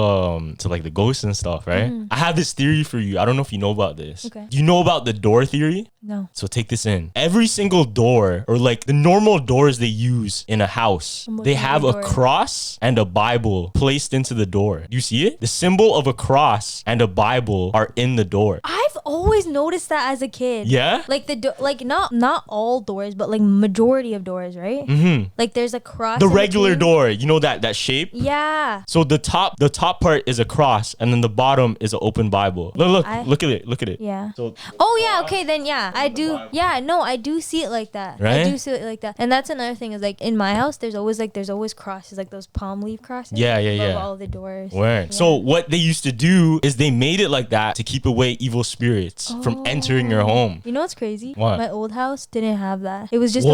like the ghosts and stuff, right? I have this theory for you. I don't know if you know about this. Okay. Do you know about the door theory? No. So take this in. Every single door, or like the normal doors they use in a house, they have a cross and a Bible placed into the door. Do you see it? The symbol of a cross and a Bible are in the door. I've always noticed that as a kid. Yeah? Like like not all doors, but like majority of doors, right? Mm-hmm. Like there's a cross. The regular door, you know that shape? Yeah. So the top part is a cross, and then the bottom is an open Bible. Look at it. Yeah. So Okay, then yeah, I do. Yeah, no, I do see it like that. Right? I do see it like that. And that's another thing is like in my house, there's always crosses, like those palm leaf crosses. Yeah. Above all the doors. Word. Yeah. So what they used to do is they made it like that to keep away evil spirits from entering your home. You know what's crazy? What? My old house didn't have that. It was just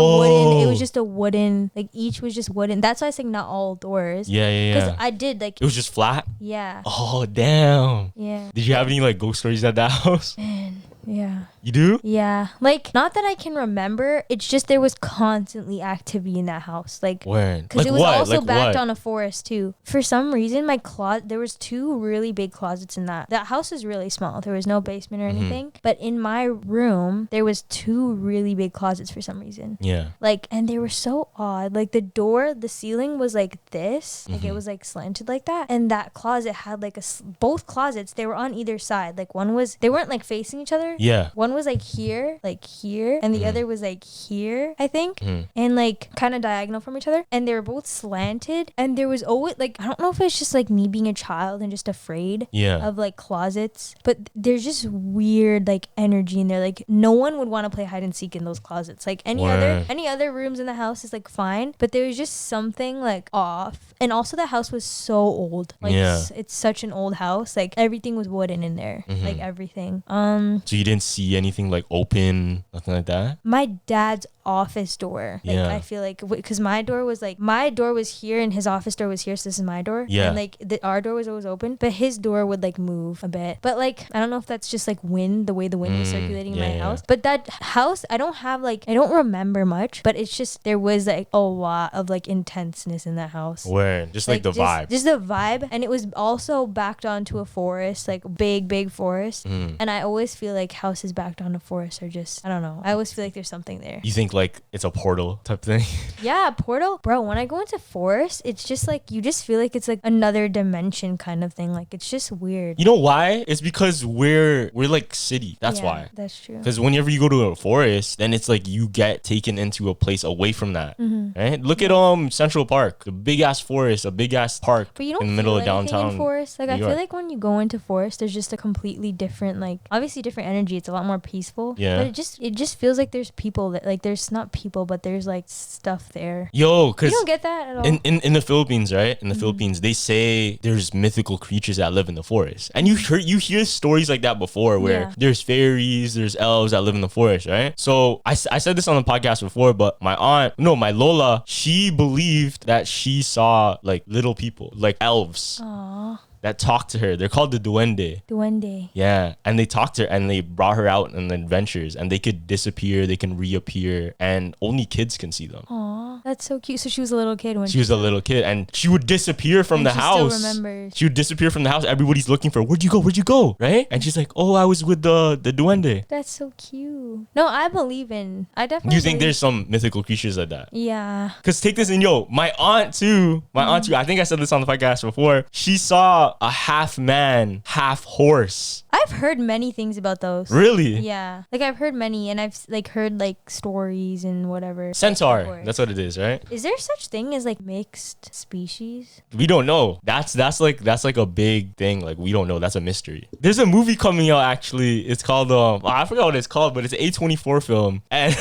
a wooden, like each was just wooden. That's why I say not all doors. Yeah. Because I did like. It was just flat? Yeah. Oh, damn. Yeah. Did you have any like ghost stories at that house? Man. Yeah. You do? Yeah. Like, not that I can remember. It's just there was constantly activity in that house. Like, because it was also backed on a forest too. For some reason, my closet, there was 2 really big closets in that. That house is really small. There was no basement or anything. But in my room, there was 2 really big closets for some reason. Yeah. Like, and they were so odd. Like the ceiling was like this. Like it was like slanted like that. And that closet had like both closets, they were on either side. Like they weren't like facing each other. Yeah. One was like here, and the other was like here, I think, and like kind of diagonal from each other. And they were both slanted. And there was always like, I don't know if it's just like me being a child and just afraid of like closets, but there's just weird like energy in there. Like no one would want to play hide and seek in those closets. Like any other rooms in the house is like fine, but there was just something like off. And also the house was so old. Like it's such an old house. Like everything was wooden in there. Like everything. So you didn't see anything like open, nothing like that? My dad's office door. Like I feel like because my door was here and his office door was here, so this is my door. Yeah. And like our door was always open, but his door would like move a bit. But like I don't know if that's just like wind, the way the wind was circulating in my house. But that house, I don't remember much, but it's just there was like a lot of like intenseness in that house. Where just like the vibe. Just the vibe, and it was also backed onto a forest, like big forest. And I always feel like houses backed onto forests are just, I don't know. I always feel like there's something there. You think like it's a portal type thing? Yeah, portal. Bro, when I go into forest, it's just like, you just feel like it's like another dimension kind of thing. Like it's just weird. You know why? It's because we're like city. That's why. That's true. Because whenever you go to a forest, then it's like you get taken into a place away from that. Right? Look at Central Park, the big ass forest, a big ass park but you don't in the middle of downtown. In forest. Like I feel like when you go into forest, there's just a completely different, like obviously different energy. It's a lot more peaceful. Yeah. But it just feels like there's people that like there's not people, but there's like stuff there. Yo, cause you don't get that at all. In the Philippines, right? In the Philippines, they say there's mythical creatures that live in the forest, and you hear stories like that before, where there's fairies, there's elves that live in the forest, right? So I said this on the podcast before, but my Lola, she believed that she saw like little people, like elves. Aww. That talked to her. They're called the duende. Duende. Yeah. And they talked to her and they brought her out on adventures, and they could disappear, they can reappear, and only kids can see them. Aw, that's so cute. So she was a little kid when she was a little kid, and she would disappear from the house. Still remembers. She would disappear from the house. Everybody's looking for her. Where'd you go? Right? And she's like, oh, I was with the duende. That's so cute. No, I definitely. Do you think there's some mythical creatures like that? Yeah. Because take this in, my aunt too, I think I said this on the podcast before. She saw a half man, half horse. I've heard many things about those. Really? Yeah. Like I've heard many, and I've like heard like stories and whatever. Centaur. That's what it is, right? Is there such thing as like mixed species? We don't know. That's like a big thing. Like we don't know. That's a mystery. There's a movie coming out actually. It's called I forgot what it's called, but it's an A24 film, and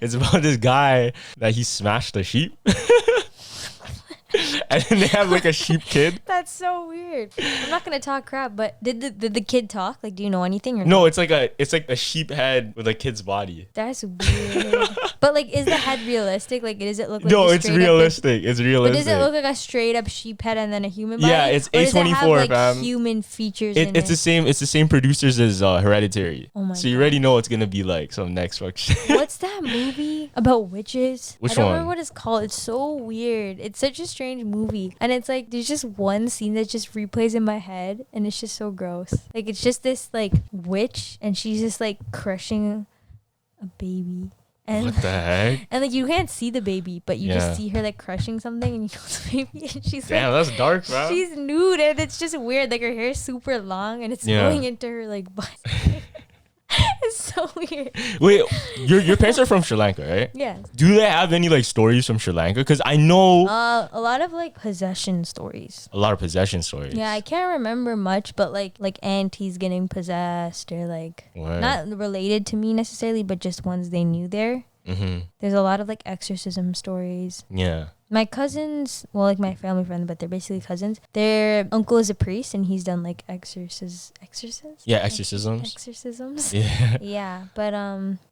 it's about this guy that he smashed a sheep. And then they have like a sheep kid. That's so weird. I'm not gonna talk crap, but did the kid talk? Like, do you know anything or no? Not? It's like a sheep head with a kid's body. That's weird. But like, is the head realistic? Like, does it look like? No, it's realistic. It's realistic. But does it look like a straight up sheep head and then a human body? Yeah, it's A24. Does it have, like, human features. It's the same. It's the same producers as Hereditary. Oh my so you already know it's gonna be like some next fuck shit. What's that movie about witches? Which I don't one? remember what it's called. It's so weird. It's such a strange movie, and it's like there's just one scene that just replays in my head, and it's just so gross. Like it's just this like witch, and she's just like crushing a baby. And, what the heck? And like you can't see the baby, but you just see her like crushing something, and you know it's a baby, and she's damn, like, that's dark, bro. She's nude, and it's just weird. Like her hair is super long, and it's going into her like butt. It's so weird. Wait, your parents are from Sri Lanka, right? Yeah. Do they have any like stories from Sri Lanka? Because I know a lot of like possession stories. A lot of possession stories. Yeah, I can't remember much, but like aunties getting possessed or like not related to me necessarily, but just ones they knew there. There's a lot of like exorcism stories. Yeah. My cousins, well, like my family friend, but they're basically cousins. Their uncle is a priest, and he's done like exorcisms. Yeah, exorcisms. Exorcisms. Yeah. Yeah, but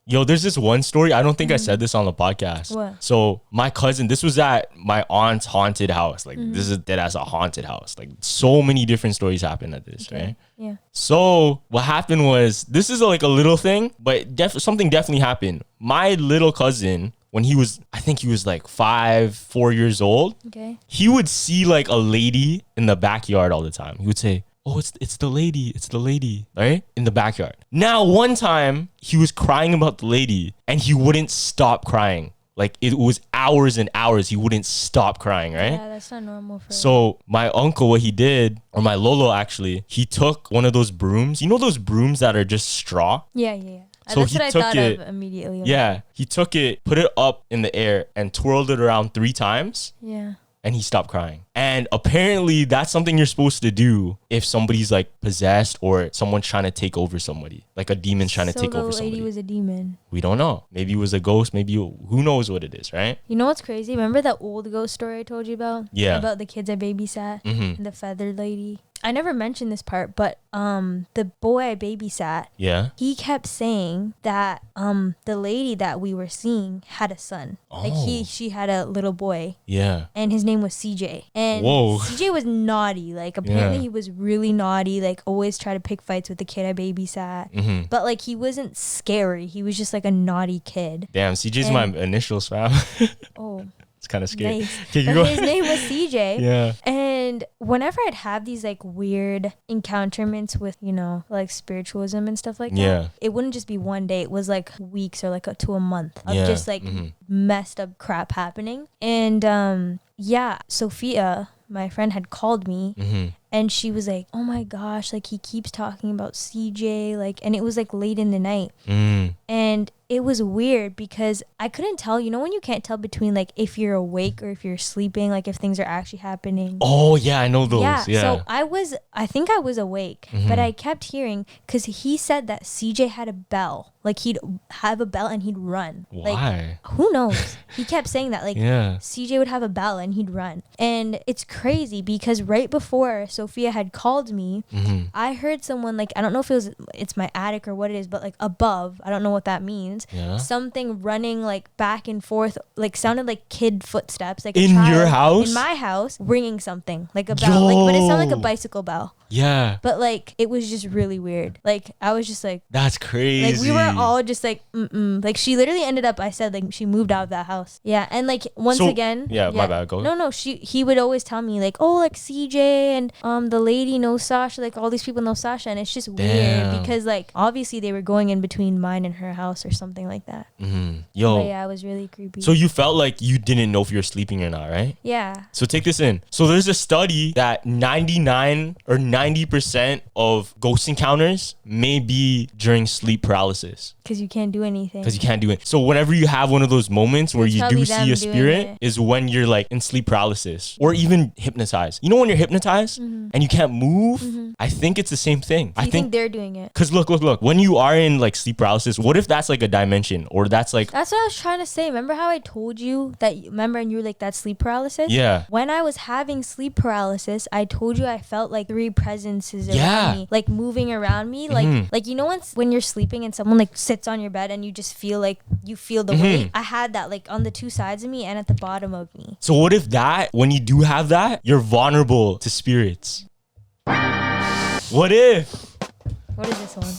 Yo, there's this one story. I don't think I said this on the podcast. What? So my cousin, this was at my aunt's haunted house. Like this is dead as a haunted house. Like so many different stories happened at this, right? Yeah. So what happened was, this is like a little thing, but something definitely happened. My little cousin, when he was, I think he was like 4 years old. Okay. He would see like a lady in the backyard all the time. He would say, "Oh, it's the lady," right? In the backyard. Now, one time he was crying about the lady and he wouldn't stop crying. Like it was hours and hours. He wouldn't stop crying, right? Yeah, that's not normal for So my uncle, what he did, or my Lolo actually, he took one of those brooms. You know those brooms that are just straw? Yeah. So that's he what I took thought it, of immediately. Yeah, he took it, put it up in the air and twirled it around 3 times. Yeah. And he stopped crying. And apparently that's something you're supposed to do if somebody's like possessed or someone's trying to take over somebody. Like a demon's trying to take over somebody. So the lady was a demon. We don't know. Maybe it was a ghost. Maybe who knows what it is, right? You know what's crazy? Remember that old ghost story I told you about? Yeah. About the kids I babysat and the feathered lady? I never mentioned this part, but the boy I babysat, he kept saying that the lady that we were seeing had a son. Oh. Like she had a little boy. Yeah. And his name was CJ. And CJ was naughty. Like apparently he was really naughty. Like always try to pick fights with the kid I babysat. But like he wasn't scary. He was just like a naughty kid. Damn, CJ's my initials, fam. Oh. It's kind of scary. Nice. But his name was CJ. Yeah. And whenever I'd have these like weird encounterments with, you know, like spiritualism and stuff like that, it wouldn't just be one day. It was like weeks or like to a month of just like messed up crap happening. And Sophia, my friend, had called me and she was like, "Oh my gosh, like he keeps talking about CJ," like, and it was like late in the night. And it was weird because I couldn't tell, you know, when you can't tell between like if you're awake or if you're sleeping, like if things are actually happening. Oh yeah, I know those. Yeah. So I think I was awake, but I kept hearing, because he said that CJ had a bell. Like he'd have a bell and he'd run. Why? Like, who knows? He kept saying that, like CJ would have a bell and he'd run. And it's crazy because right before Sophia had called me, I heard someone, like, I don't know if it's my attic or what it is, but like above, I don't know what that means. Something running like back and forth, like sounded like kid footsteps, like in your house, in my house, ringing something like a bell, like, but it sounded like a bicycle bell. Yeah. But like it was just really weird. Like I was just like, that's crazy. Like we were all just like, like she literally ended up, I said, like she moved out of that house. Yeah. And like once again. Yeah, my bad. Go. No, he would always tell me like, oh, like CJ and the lady knows Sasha, like all these people know Sasha, and it's just weird because like obviously they were going in between mine and her house or something like that. Yo. But yeah, it was really creepy. So you felt like you didn't know if you were sleeping or not, right? Yeah. So take this in. So there's a study that 99 or 90% of ghost encounters may be during sleep paralysis. Because you can't do anything. Because you can't do it. So whenever you have one of those moments where you do see a spirit is when you're like in sleep paralysis or even hypnotized. You know when you're hypnotized and you can't move? I think it's the same thing. I think they're doing it. Because look. When you are in like sleep paralysis, what if that's like a dimension or that's like... That's what I was trying to say. Remember how I told you that, remember, and you were like, that's sleep paralysis? Yeah. When I was having sleep paralysis, I told you I felt like 3 presences around me, like moving around me. Like you know when you're sleeping and someone like sits on your bed and you just feel like you feel the weight? I had that like on the 2 sides of me and at the bottom of me. So what if when you do have that, you're vulnerable to spirits? What if? What is this one?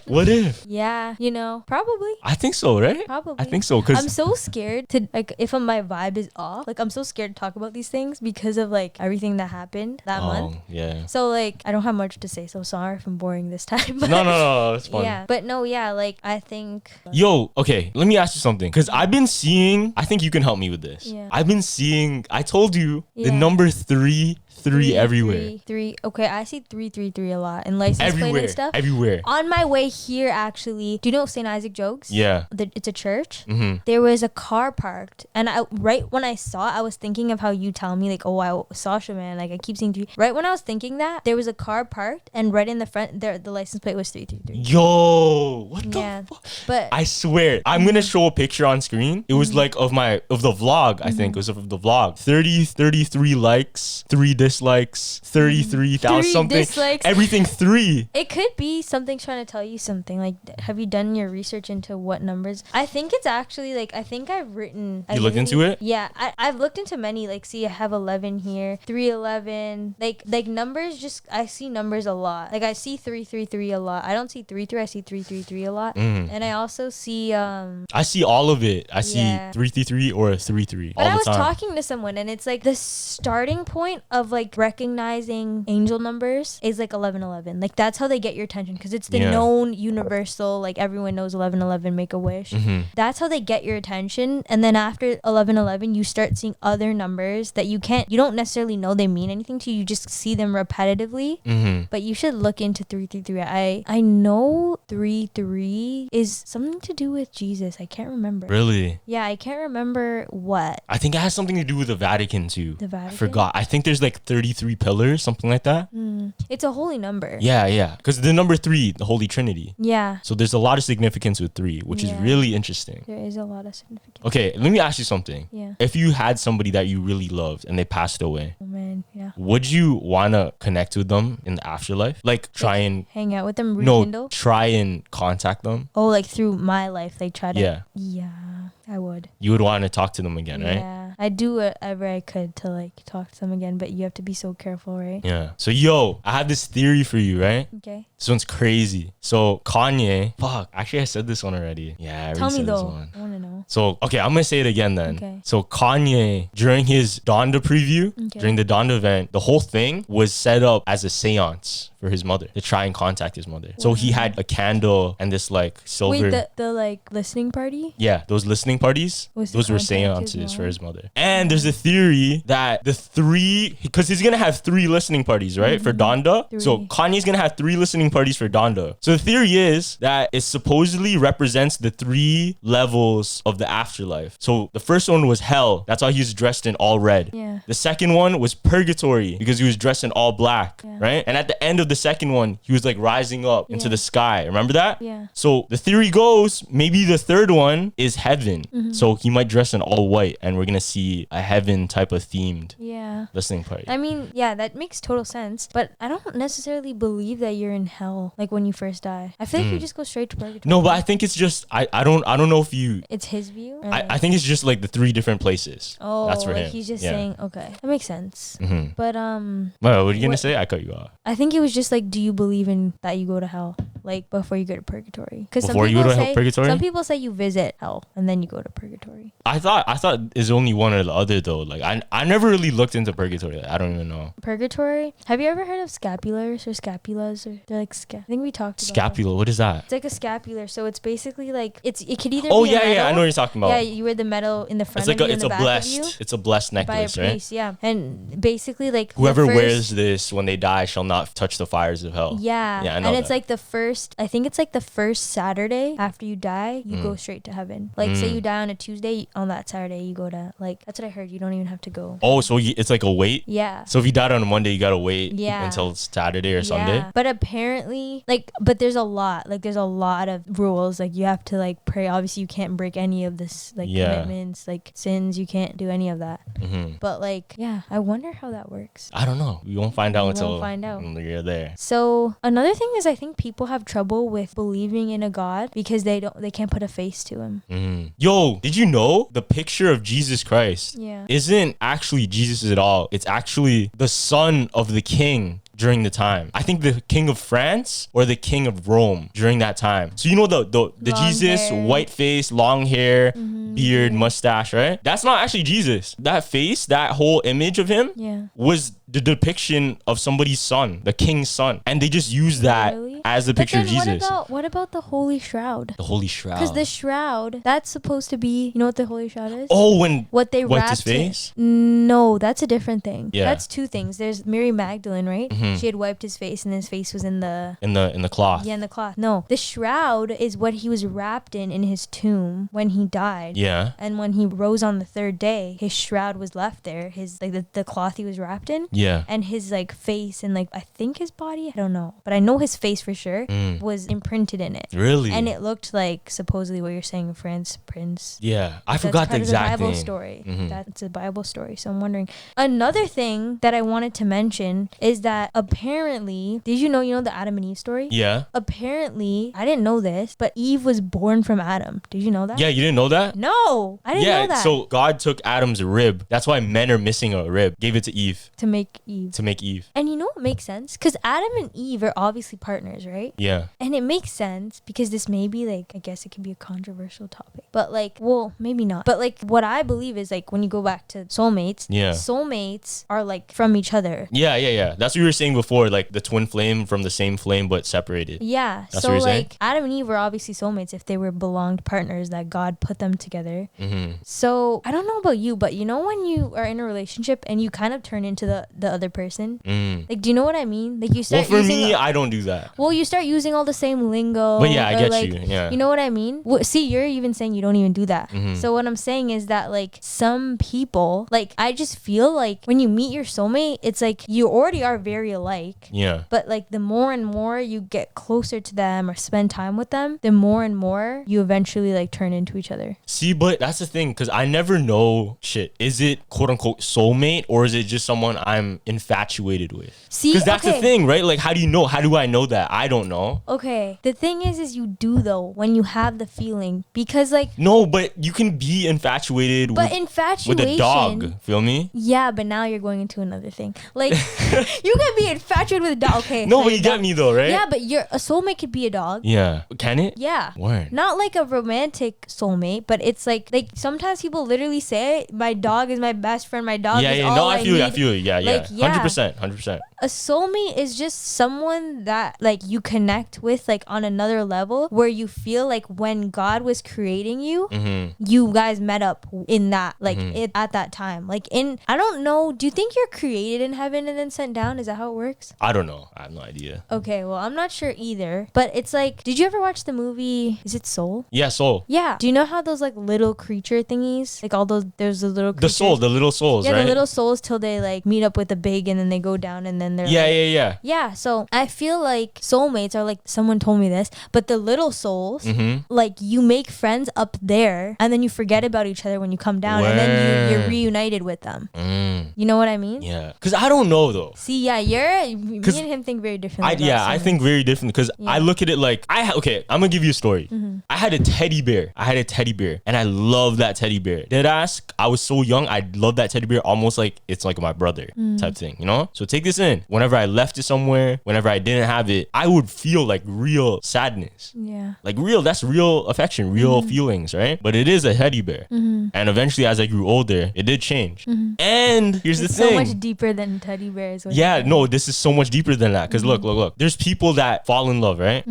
What if? Yeah, you know, probably. I think so, right? Probably. I think so, because I'm so scared to, like, if my vibe is off, like, I'm so scared to talk about these things because of, like, everything that happened that month. Yeah. So, like, I don't have much to say, so sorry if I'm boring this time. But no, it's fun. Yeah, but no, yeah, like, I think... Yo, okay, let me ask you something, because I've been seeing, I think you can help me with this. Yeah. I've been seeing, I told you, the number 3 three everywhere. Three. Okay, I see 333 a lot in license plate and stuff. Everywhere. On my way here, actually, do you know St. Isaac Jokes? Yeah. It's a church. There was a car parked, and right when I saw it, I was thinking of how you tell me like, oh, Sasha, man, like I keep seeing 3. Right when I was thinking that, there was a car parked, and right in the front, there the license plate was 333. Yo, what the fuck? But I swear, I'm gonna show a picture on screen. It was like of the vlog. I think it was of the vlog. 33 likes, 3 dislikes, 33,000 something. Dislikes. Everything 3. It could be something trying to tell you something. Like, have you done your research into what numbers? I think it's actually like, I think I've written. You looked into it? Yeah, I've looked into many. Like, see, I have 11 here, 311. Like numbers. Just I see numbers a lot. Like I see 333 a lot. I don't see 33. I see 333 a lot. And I also see I see all of it. I see 333 or 33 all the time. But I was talking to someone, and it's like the starting point of like recognizing angel numbers is like 1111. Like that's how they get your attention, because it's the known universal, like everyone knows 1111, make a wish. That's how they get your attention. And then after 1111, you start seeing other numbers that you don't necessarily know they mean anything to you. You just see them repetitively. But you should look into 333. I know 33 is something to do with Jesus. I can't remember. Really? Yeah, I can't remember what. I think it has something to do with the Vatican too. The Vatican? I forgot. I think there's like 33 pillars, something like that. It's a holy number. Yeah. Because the number 3, the Holy Trinity. Yeah. So there's a lot of significance with 3, which is really interesting. There is a lot of significance. Okay, let me ask you something. Yeah. If you had somebody that you really loved and they passed away, Oh man, yeah. would you want to connect with them in the afterlife? Like try and hang out with them, rekindle? try and contact them? Oh, like through my life, like try to. Yeah. Yeah, I would. You would want to talk to them again, right? Yeah. I do whatever I could to like talk to them again, but you have to be so careful, right? Yeah. So I have this theory for you, right? Okay. This one's crazy. So Kanye, actually I said this one already. Yeah, I already said this one. I want to know. So, okay, I'm going to say it again then. Okay. So Kanye, during his Donda preview, during the Donda event, the whole thing was set up as a seance for his mother, to try and contact his mother. So he had a candle and this like silver. Wait, the like listening party? Yeah, those listening parties, those were seances for his mother. And there's a theory that because he's going to have 3 listening parties, right? For Donda. 3. So Kanye's going to have 3 listening parties for Donda. So the theory is that it supposedly represents the 3 levels of the afterlife. So the first one was hell. That's why he was dressed in all red. Yeah. The second one was purgatory, because he was dressed in all black, right? And at the end of the second one, he was like rising up into the sky. Remember that? Yeah. So the theory goes, maybe the third one is heaven. So he might dress in all white, and we're gonna see a heaven type of themed listening party. I mean, yeah, that makes total sense. But I don't necessarily believe that you're in hell like when you first die. I feel like you just go straight to purgatory. No, but I think it's just I don't know if you. It's his view. I think it's just like the 3 different places. Oh, that's for like him. he's just saying, okay, that makes sense. But Well, what are you gonna say? I cut you off. I think it was just like, do you believe in that you go to hell, like before you go to purgatory? Because Before you go to purgatory, some people say you visit hell and then you go to purgatory. I thought it's only one or the other though. Like I never really looked into purgatory. I don't even know. Purgatory. Have you ever heard of scapulars or scapulas, or they're like I think we talked about Scapula. What is that? It's like a scapular. So it's basically like it could either. Oh be yeah, a medal. I know what you're talking about. Yeah, you wear the medal in the front. It's like of you, it's a blessed necklace, by a priest, right? Yeah, and basically like whoever wears this when they die shall not touch the fires of hell. Yeah, I know. And it's like the first. I think it's like the first Saturday after you die, you go straight to heaven. Like say you die on a Tuesday, on that Saturday you go to like. That's what I heard. You don't even have to go. Oh, so it's like a wait. Yeah. So if you died on a Monday, you gotta wait. Yeah. Until Saturday or Sunday. But apparently, but there's a lot. Like there's a lot of rules. Like you have to like pray. Obviously, you can't break any of this like commitments, like sins. You can't do any of that. But like, yeah, I wonder how that works. I don't know. We won't find out until you're there. So another thing is, I think people have trouble with believing in a God because they can't put a face to him. Yo, did you know the picture of Jesus Christ isn't actually Jesus at all? It's actually the son of the king during the time. I think the king of France or the king of Rome during that time. So you know the Jesus, hair, white face, long hair, beard, mustache, right? That's not actually Jesus. That face, that whole image of him was the depiction of somebody's son, the king's son, and they just use that as the picture of Jesus. What about the Holy Shroud? The Holy Shroud. Because the shroud, that's supposed to be, you know what the Holy Shroud is? Oh, when what they wiped wrapped his face? No, that's a different thing. Yeah. That's two things. There's Mary Magdalene, right? She had wiped his face, and his face was in the cloth. Yeah, in the cloth. No, the shroud is what he was wrapped in his tomb when he died. Yeah. And when he rose on the third day, his shroud was left there. His like the cloth he was wrapped in. Yeah. And his like face and like I think his body, I don't know, but I know his face for sure was imprinted in it. Really? And it looked like supposedly what you're saying, Prince. Yeah, I forgot the exact Bible thing. Story. That's a Bible story. So I'm wondering. Another thing that I wanted to mention is that apparently, did you know the Adam and Eve story? Yeah. Apparently, I didn't know this, but Eve was born from Adam. Did you know that? Yeah, you didn't know that? No, I didn't know that. So God took Adam's rib. That's why men are missing a rib. Gave it to Eve. To make Eve. And you know what makes sense? Because Adam and Eve are obviously partners, right? Yeah. And it makes sense because this may be like, I guess it could be a controversial topic. But like, well, maybe not. But like what I believe is like when you go back to soulmates, soulmates are like from each other. Yeah. That's what you were saying before, like the twin flame from the same flame but separated. Yeah. That's so what you're like saying? Adam and Eve were obviously soulmates if they were belonged partners that God put them together. So I don't know about you, but you know when you are in a relationship and you kind of turn into the other person? Like, do you know what I mean? Like you start I don't do that. Well, you start using all the same lingo. But yeah, I get like, you. Yeah. You know what I mean? See, you're even saying you don't even do that. So what I'm saying is that like some people, like I just feel like when you meet your soulmate, it's like you already are very alike. Yeah. But like the more and more you get closer to them or spend time with them, the more and more you eventually like turn into each other. See, but that's the thing, because I never know shit. Is it quote unquote soulmate or is it just someone I'm infatuated with? See, because that's the thing, right? Like, how do you know? How do I know that? I don't know. Okay. The thing is you do though when you have the feeling, because like no, but you can be infatuated. But with a dog. Feel me? Yeah, but now you're going into another thing. Like you can be infatuated with a dog. Okay. No, but you get me though, right? Yeah, but a soulmate could be a dog. Yeah. Can it? Yeah. Word. Not like a romantic soulmate, but it's like sometimes people literally say my dog is my best friend. My dog is all I need. I feel you. Yeah, like, yeah. 100%. A soulmate is just someone that like you connect with like on another level where you feel like when God was creating you, you guys met up in that like at that time. Like I don't know, do you think you're created in heaven and then sent down? Is that how it works? I don't know. I have no idea. Okay, well, I'm not sure either. But it's like, did you ever watch the movie, is it Soul? Yeah, Soul. Yeah. Do you know how those like little creature thingies, like all those, there's the little creatures? The little souls, yeah, right? the little souls till they like meet up with the big and then they go down and then they're Yeah, so I feel like soulmates are like, someone told me this, but the little souls, like you make friends up there and then you forget about each other when you come down and then you're reunited with them. You know what I mean? Yeah. Because I don't know though. See, yeah, me and him think very differently. I think very different because I look at it like, I'm going to give you a story. I had a teddy bear. And I love that teddy bear. Deadass, I was so young. I loved that teddy bear almost like it's like my brother type thing, you know? So take this in. Whenever I left it somewhere, whenever I didn't have it, I would feel like real sadness. Yeah. Like that's real affection, real feelings, right? But it is a teddy bear. And eventually as I grew older, it did change. And here's the thing. So much deeper than teddy bears. Yeah, no, this is so much deeper than that. Because look. There's people that fall in love, right?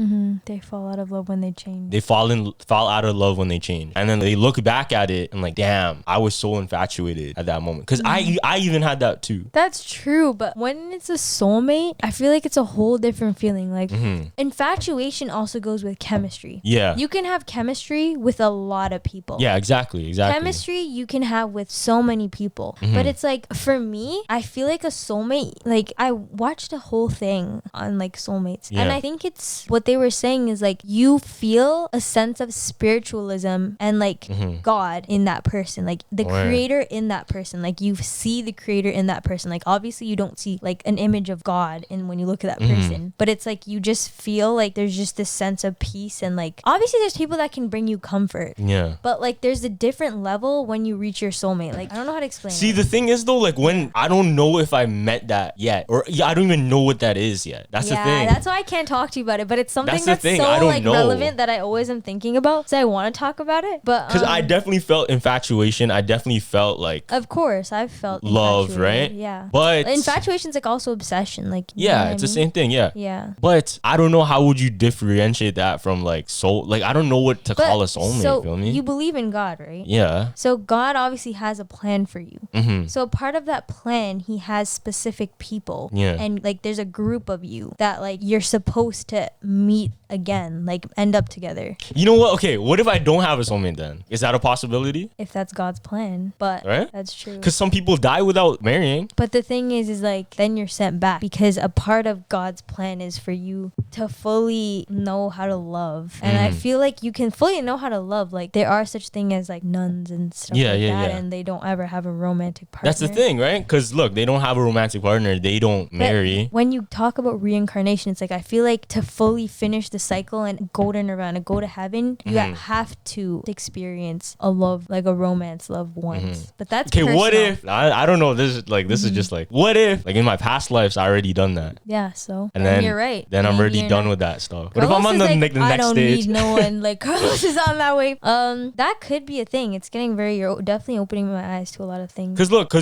They fall out of love when they change. They fall out of love when they change. And then they look back at it and like, damn, I was so infatuated at that moment. Because I even had that too. That's true. But when it's a soulmate, I feel like it's a whole different feeling. Like infatuation also goes with chemistry. Yeah. You can have chemistry with a lot of people. Yeah, exactly. Chemistry you can have with so many people. But it's like, for me, I feel like a soulmate, like I watched a whole thing on like soulmates. And I think it's what they were saying is like you feel a sense of spiritualism and like God in that person, like the creator in that person. Like you see the creator in that person. Like obviously you don't see like an image of God in when you look at that person, but it's like you just feel like there's just this sense of peace. And like obviously there's people that can bring you comfort, but like there's a different level when you reach your soulmate. Like I don't know how to explain it. The thing is though, like like when I don't know if I met that yet, or I don't even know what that is yet. That's the thing. That's why I can't talk to you about it. But it's something that's so like know. relevant that I always am thinking about. So I want to talk about it. But because I definitely felt infatuation. I definitely felt like, of course, I've felt love, right? Yeah. But infatuation's like also obsession. Like it's the same thing. Yeah. Yeah. But I don't know how would you differentiate that from like soul. Like I don't know what to call a soulmate. So feel me? You believe in God, right? Yeah. So God obviously has a plan for you. So part of that plan, he has specific people. Yeah. And like there's a group of you that like you're supposed to meet again, like end up together. You know what? Okay, what if I don't have a soulmate then? Is that a possibility? If that's God's plan. But right? That's true. Because some people die without marrying. But the thing is like then you're sent back because a part of God's plan is for you to fully know how to love. And I feel like you can fully know how to love. Like there are such thing as like nuns and stuff like that, and they don't ever have a romantic partner. That's the thing, right? Because look, they don't have a romantic partner. They don't marry. When you talk about reincarnation, it's like I feel like to fully finish the cycle and go to nirvana, go to heaven, you have to experience a love, like a romance love once. But that's okay. personal. What if I don't know? This is like this is just like what if like in my past lives I already done that? Yeah. So and then you're right. Then I'm already done with that stuff. What if Carlos I'm on the like, next stage? I don't need no one. Like Carlos is on that way. That could be a thing. It's getting you're definitely opening my eyes to a lot of things. Cause look,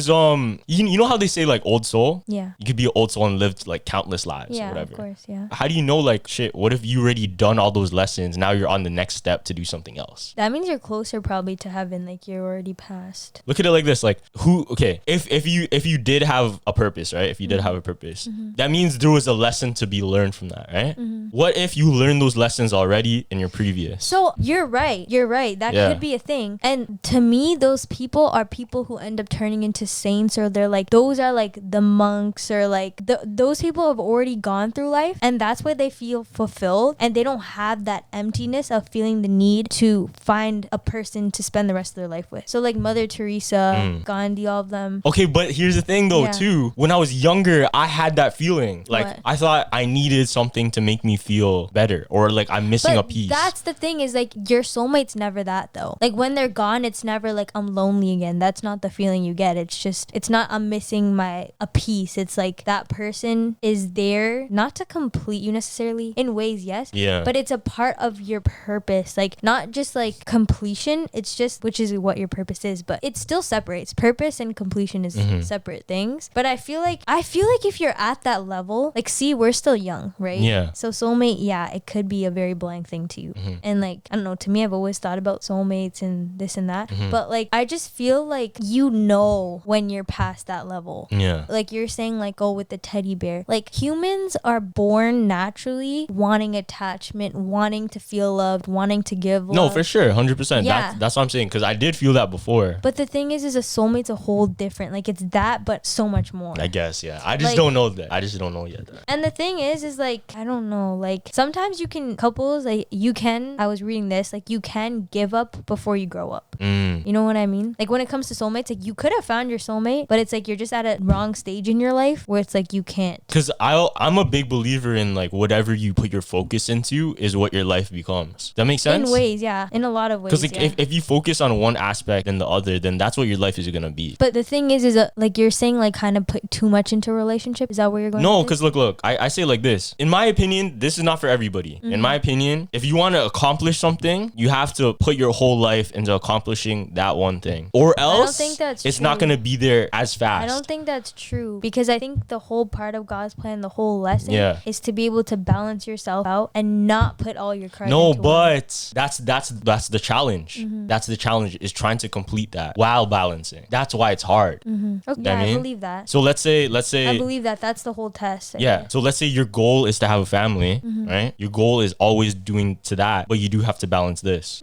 you know how they say like old soul? Yeah. You could be an old soul and lived like countless lives. Yeah, or whatever. Of course. Yeah. How do you know like shit? What if you already done all those lessons? Now you're on the next step to do something else. That means you're closer probably to heaven. Like you're already past. Look at it like this. Like if you did have a purpose, right? If you did have a purpose, that means there was a lesson to be learned from that, right? What if you learned those lessons already in your previous? So you're right. That could be a thing. And to me, those people are people who end up turning into saints, or they're like, those are like the monks, or like those people have already gone through life, and that's why they feel fulfilled, and they don't have that emptiness of feeling the need to find a person to spend the rest of their life with. So like Mother Teresa, Gandhi, all of them. Okay, but here's the thing though, too. When I was younger, I had that feeling. Like I thought I needed something to make me feel better, or like I'm missing a piece. That's the thing, is like your soulmate's never that though. Like when they're gone, it's never like I'm lonely again. That's not the feeling you get. It's not I'm missing a piece. It's like that person is there not to complete you necessarily, in ways, yes. Yeah. But it's a part of your purpose. Like not just like completion. It's just, which is what your purpose is, but it still separates. Purpose and completion is separate things. But I feel like if you're at that level, like see, we're still young, right? Yeah. So soulmate, it could be a very blank thing to you. And like, I don't know, to me, I've always thought about soulmates and this and that. But like, I just feel like when you're past that level. Yeah. Like you're saying like, oh, with the teddy bear. Like humans are born naturally wanting attachment, wanting to feel loved, wanting to give love. No, for sure. 100%. Yeah. That's what I'm saying. Because I did feel that before. But the thing is a soulmate's a whole different, like it's that, but so much more. I guess, yeah. I just don't know that. I just don't know yet. And the thing is like, I don't know, like sometimes couples, like I was reading this, like you can give up before you grow up. You know what I mean? Like when it comes to soulmates, like you could have found your soulmate, but it's like you're just at a wrong stage in your life where it's like you can't. Because I'm a big believer in like whatever you put your focus into is what your life becomes. That makes sense? In ways, yeah. In a lot of ways. Because like if you focus on one aspect and the other, then that's what your life is gonna be. But the thing is like you're saying like kind of put too much into a relationship. Is that where you're going? No, because look, I say like this. In my opinion, this is not for everybody. In my opinion, if you want to accomplish something, you have to put your whole life into accomplishing that one thing, or else I don't think that's it's true. not gonna be there as fast. I don't think that's true, because I think the whole part of God's plan, the whole lesson, is to be able to balance yourself out and not put all your cards. No, into but that's the challenge. That's the challenge, is trying to complete that while balancing. That's why it's hard. Okay, yeah, I believe that. So let's say I believe that's the whole test. So let's say your goal is to have a family, right? Your goal is always doing to that, but you do have to balance this.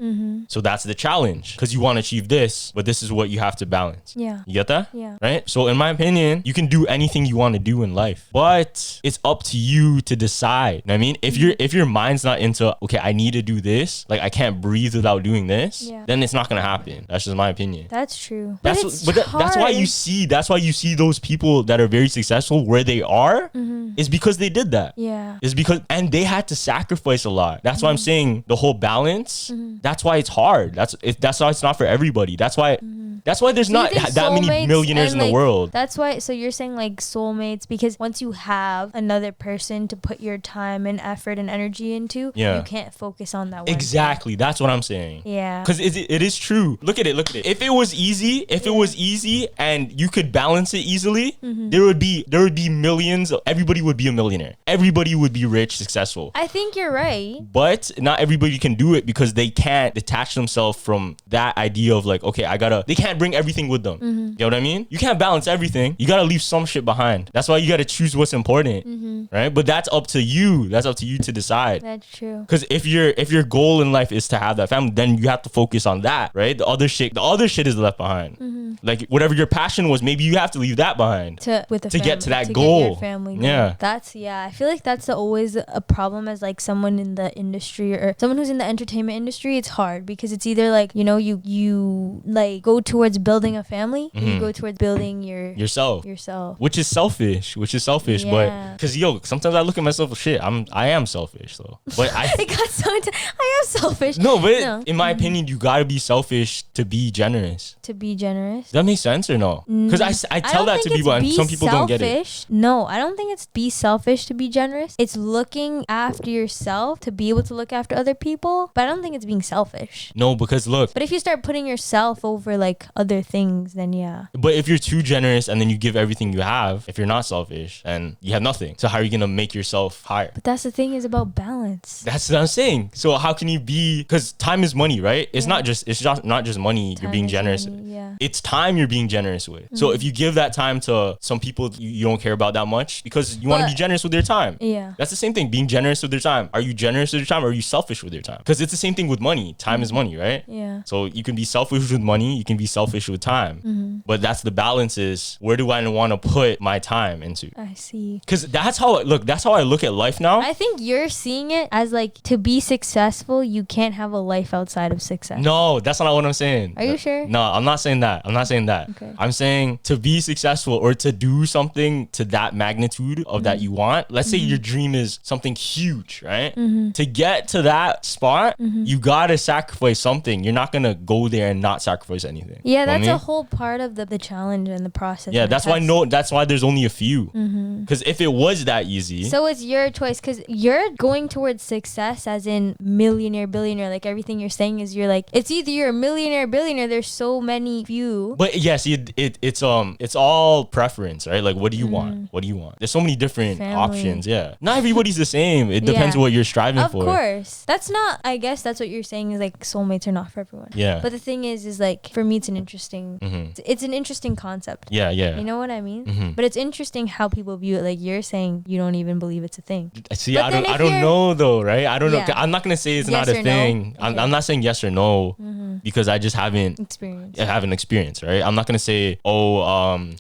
So that's the challenge, because you want to achieve this, but this is what you have to balance. Yeah. You get that? Yeah. Right? So in my opinion, you can do anything you want to do in life, but it's up to you to decide. You know what I mean? If your mind's not into, okay, I need to do this, like I can't breathe without doing this, then it's not gonna happen. That's just my opinion. That's true. That's why you see those people that are very successful where they are, is because they did that. Yeah. Is because, and they had to sacrifice a lot. That's why I'm saying the whole balance. That's why it's hard. That's why it's not for everybody. That's why That's why there's not that many millionaires in the world. That's why. So you're saying like soulmates, because once you have another person to put your time and effort and energy into, you can't focus on that one. Exactly. That's what I'm saying. Yeah. Because it is true. Look at it. If it was easy, and you could balance it easily, there would be millions. Everybody would be a millionaire. Everybody would be rich, successful. I think you're right. But not everybody can do it because they can't detach themselves from that idea of like, okay, they can't bring everything with them. You know what I mean? You can't balance everything. You gotta leave some shit behind. That's why you gotta choose what's important, right? But that's up to you. That's up to you to decide. That's true. Because if your goal in life is to have that family, then you have to focus on that, right? The other shit is left behind. Like whatever your passion was, maybe you have to leave that behind to get to that goal. Get your family goal. Yeah. I feel like that's always a problem as like someone in the industry or someone who's in the entertainment industry. It's hard because it's either like, you know, you like go towards building a family, or you go towards building yourself, which is selfish. But because sometimes I look at myself, I am selfish though. But I am selfish. No, but in my opinion, you gotta be selfish to be generous. Does that make sense or no? Because I tell that to people and some people don't get it. No, I don't think it's be selfish to be generous. It's looking after yourself to be able to look after other people. But I don't think it's being selfish. No, because look. But if you start putting yourself over like other things, then yeah. But if you're too generous and then you give everything you have, if you're not selfish and you have nothing, so how are you gonna make yourself higher? But that's the thing, is about balance. That's what I'm saying. So how can you be? Because time is money, right? It's not just money. You're being generous. It's time you're being generous with. So if you give that time to some people you don't care about that much because you want to be generous with their time. Yeah. That's the same thing. Being generous with their time. Are you generous with your time or are you selfish with your time? Because it's the same thing with money. Time is money, right? Yeah. So you can be selfish with money. You can be selfish with time. But that's the balance is, where do I want to put my time into? I see. Because that's how I look at life now. I think you're seeing it as like, to be successful, you can't have a life outside of success. No, that's not what I'm saying. Are you sure? No, I'm not saying that. Okay. I'm saying to be successful or to do something to that magnitude of that you want. Let's say your dream is something huge, right? To get to that spot, you gotta sacrifice something. You're not gonna go there and not sacrifice anything. Yeah, that's a whole part of the challenge and the process. Yeah, that's why there's only a few. Because if it was that easy. So it's your choice, because you're going towards success as in millionaire, billionaire. Like everything you're saying is, you're like, it's either you're a millionaire, billionaire. There's so many few. But yes, it's all preference, right? Like, what do you want? What do you want? There's so many different options. Yeah, not everybody's the same. It depends what you're striving for. Of course, that's not. I guess that's what you're saying is like soulmates are not for everyone. Yeah. But the thing is like, for me, it's an interesting. It's an interesting concept. Yeah. You know what I mean? But it's interesting how people view it. Like you're saying, you don't even believe it's a thing. See, I don't know though, right? I don't know. I'm not gonna say it's not a thing. No? I'm not saying yes or no because I just haven't experienced, right? I'm not gonna say,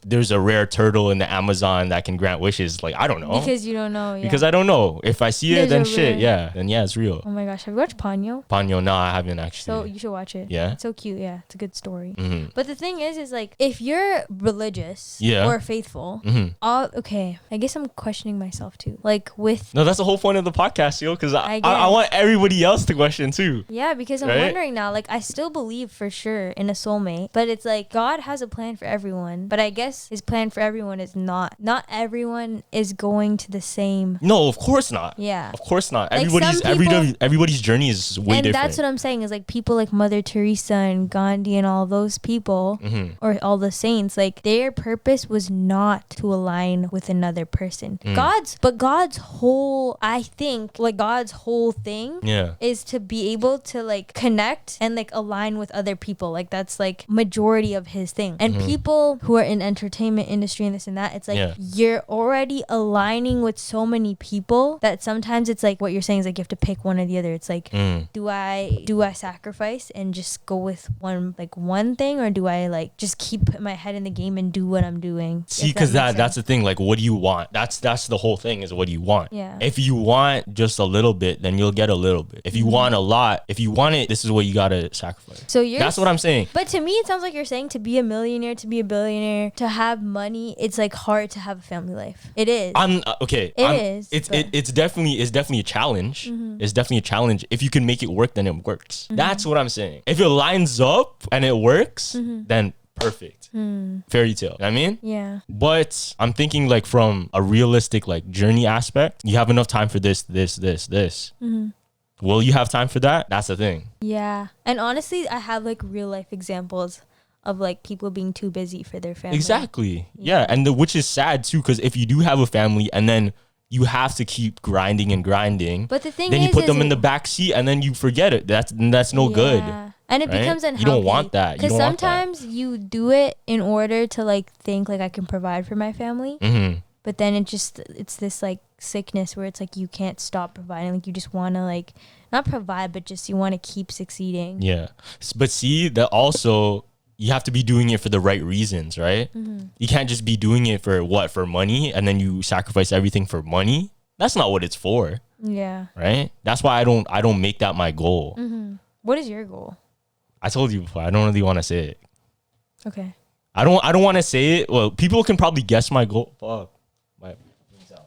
there's a rare turtle in the Amazon that can grant wishes. Like, I don't know. Because you don't know. Yeah. Because I don't know. If I see it, then shit, then it's real. Oh my gosh, have you watched Ponyo? Ponyo, no, I haven't actually. So you should watch it. Yeah. It's so cute. Yeah, it's a good story. But the thing is like, if you're religious or faithful, okay, I guess I'm questioning myself too. Like no, that's the whole point of the podcast, because I want everybody else to question too. Yeah, because I'm wondering now, like, I still believe for sure in a soulmate, but it's like God has a plan for everyone, but I guess his plan for everyone is not everyone is going to the same. No, of course not. Yeah, of course not. Like everybody's journey is way different. And that's what I'm saying is like, people like Mother Teresa and Gandhi and all those people or all the saints, like their purpose was not to align with another person. God's whole, I think, like God's whole thing is to be able to like connect and like align with other people. Like that's like majority of his thing. And people who are in entertainment industry and this and that, it's like you're already aligning with so many people that sometimes it's like what you're saying is like you have to pick one or the other. It's like, do I sacrifice and just go with one thing, or do I like just keep my head in the game and do what I'm doing? See, because that's the thing. Like, what do you want? That's the whole thing, is what do you want? Yeah. If you want just a little bit, then you'll get a little bit. If you want a lot, if you want it, this is what you gotta sacrifice. So that's what I'm saying. But to me, it sounds like you're saying to be a millionaire, to be a billionaire, to have money, it's like hard to have a family life. It is. It's definitely a challenge. It's definitely a challenge. If you can make it work, then it works. That's what I'm saying. If it lines up and it works, then perfect. Fairy tale. You know what I mean? Yeah. But I'm thinking like from a realistic like journey aspect, you have enough time for this. Will you have time for that? That's the thing. Yeah. And honestly, I have like real life examples of like people being too busy for their family. Exactly. Yeah. And which is sad too, because if you do have a family and then you have to keep grinding and grinding, but the thing then is, you put them in the back seat and then you forget it. That's no good. And it becomes unhealthy. You don't want that. Because sometimes you do it in order to like think like I can provide for my family. But then it's this like sickness where it's like you can't stop providing. Like you just want to like not provide, but just you want to keep succeeding. Yeah. But see that also you have to be doing it for the right reasons, right? You can't just be doing it for money and then you sacrifice everything for money. That's not what it's for. Yeah. Right? That's why I don't make that my goal. What is your goal? I told you before, I don't really want to say it. Okay. I don't want to say it. Well, people can probably guess my goal. Fuck.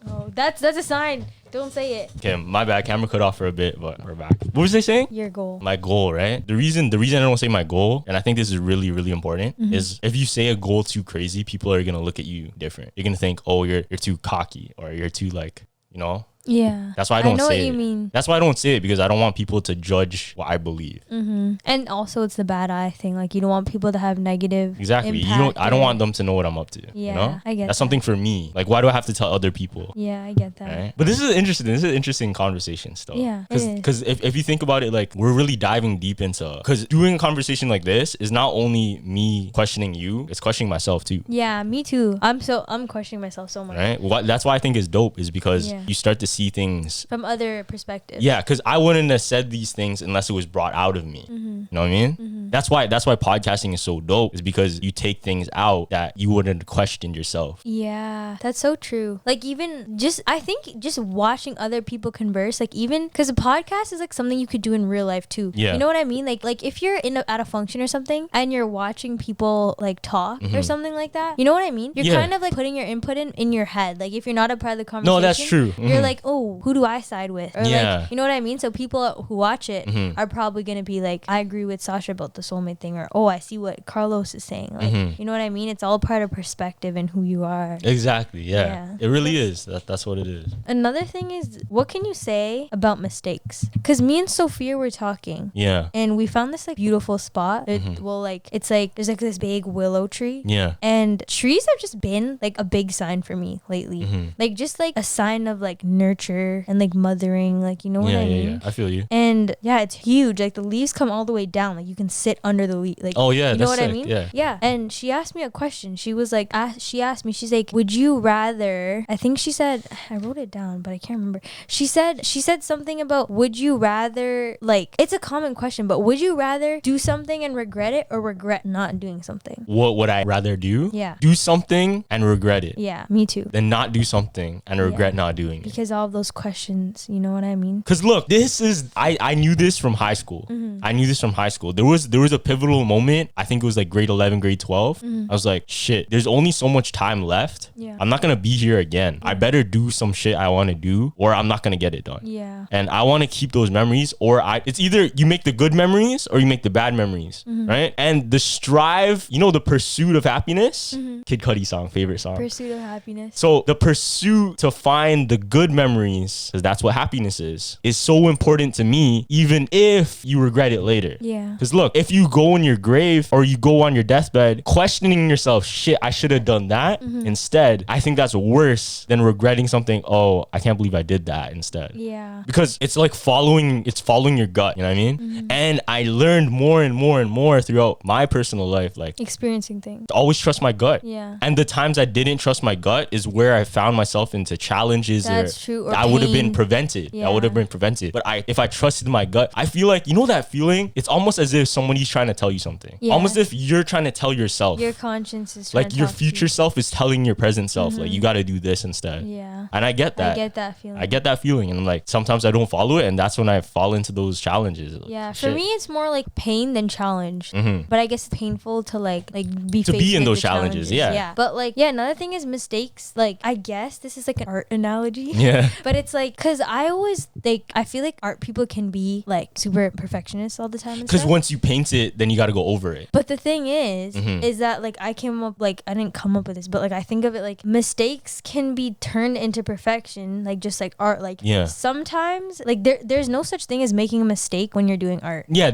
Oh, that's a sign. Don't say it. Okay, my bad. Camera cut off for a bit, but we're back. What was they saying? Your goal. My goal, right? The reason I don't say my goal, and I think this is really, really important, is if you say a goal too crazy, people are gonna look at you different. You're gonna think, oh, you're too cocky, or you're too like, you know. Yeah. That's why I don't know say what you it. mean. That's why I don't say it, because I don't want people to judge what I believe. And also it's the bad eye thing. Like you don't want people to have negative Exactly. impact I don't want them to know what I'm up to. Yeah, you know? I get That's something for me. Like, why do I have to tell other people? Yeah, I get that. Right? But this is an interesting conversation still. Yeah, because if you think about it, like we're really diving deep into, because doing a conversation like this is not only me questioning you, it's questioning myself too. Yeah, me too. I'm questioning myself so much. Right? That's why I think it's dope, is because you start to see things from other perspectives. Yeah, because I wouldn't have said these things unless it was brought out of me. You know what I mean? That's why podcasting is so dope, is because you take things out that you wouldn't have questioned yourself. Yeah, that's so true. Like even I think just watching other people converse, like even because a podcast is like something you could do in real life too. Yeah. You know what I mean? Like if you're at a function or something and you're watching people like talk or something like that, you know what I mean? You're kind of like putting your input in your head. Like if you're not a part of the conversation. No, that's true. You're like, oh, who do I side with? Or like, you know what I mean? So people who watch it are probably going to be like, I agree with Sasha about the soulmate thing, or, oh, I see what Carlos is saying. Like, you know what I mean? It's all part of perspective and who you are. Exactly. Yeah. It really is. That's what it is. Another thing is, what can you say about mistakes? Because me and Sophia were talking. Yeah. And we found this like beautiful spot. Well, like it's like there's like this big willow tree. Yeah. And trees have just been like a big sign for me lately. Like just like a sign of like nurture and like mothering. Like, you know what I mean? Yeah, I feel you. And yeah, it's huge. Like the leaves come all the way down. Like you can sit under the leaf. Like, oh yeah, you know what sick. I mean? Yeah. And she asked me a question. She was like, she asked me, she's like, would you rather? I think she said, I wrote it down, but I can't remember. She said something about, would you rather? Like, it's a common question, but would you rather do something and regret it, or regret not doing something? What would I rather do? Yeah. Do something and regret it. Yeah, me too. Then not do something and regret not doing it. Because all of those questions, you know what I mean? Because look, this is I knew this from high school. I knew this from high school. There was a pivotal moment. I think it was like grade 11, grade 12. I was like, shit, there's only so much time left. Yeah. I'm not gonna be here again. I better do some shit I want to do, or I'm not gonna get it done. Yeah. And I want to keep those memories, or it's either you make the good memories or you make the bad memories, right? And the strive, you know, the pursuit of happiness. Kid Cudi song, favorite song. Pursuit of happiness. So the pursuit to find the good memories, because that's what happiness is so important to me, even if you regret it later. Yeah. Because look, if you go in your grave or you go on your deathbed questioning yourself, shit, I should have done that instead, I think that's worse than regretting something. Oh, I can't believe I did that instead. Yeah. Because it's like following your gut, you know what I mean? And I learned more and more and more throughout my personal life, like experiencing things. Always trust my gut. Yeah. And the times I didn't trust my gut is where I found myself into challenges. That's true. Or I would have been prevented. Yeah. I would have been prevented. But if I trusted my gut, I feel like, you know that feeling? It's almost as if somebody's trying to tell you something. Yeah. Almost as if you're trying to tell yourself. Your conscience is trying like to your talk future self is telling your present self, like, you got to do this instead. Yeah. And I get that. I get that feeling. I get that feeling. And I'm like, sometimes I don't follow it. And that's when I fall into those challenges. Yeah. For me, it's more like pain than challenge. But I guess it's painful to like be to be in those challenges. Yeah. But like, yeah, another thing is mistakes. Like, I guess this is like an art analogy. Yeah. Yeah. But it's like, cause I always I feel like art people can be like super perfectionists all the time. Because once you paint it, then you got to go over it. But the thing is that like I didn't come up with this, but like I think of it like mistakes can be turned into perfection, like just like art. Like sometimes like there's no such thing as making a mistake when you're doing art. Yeah,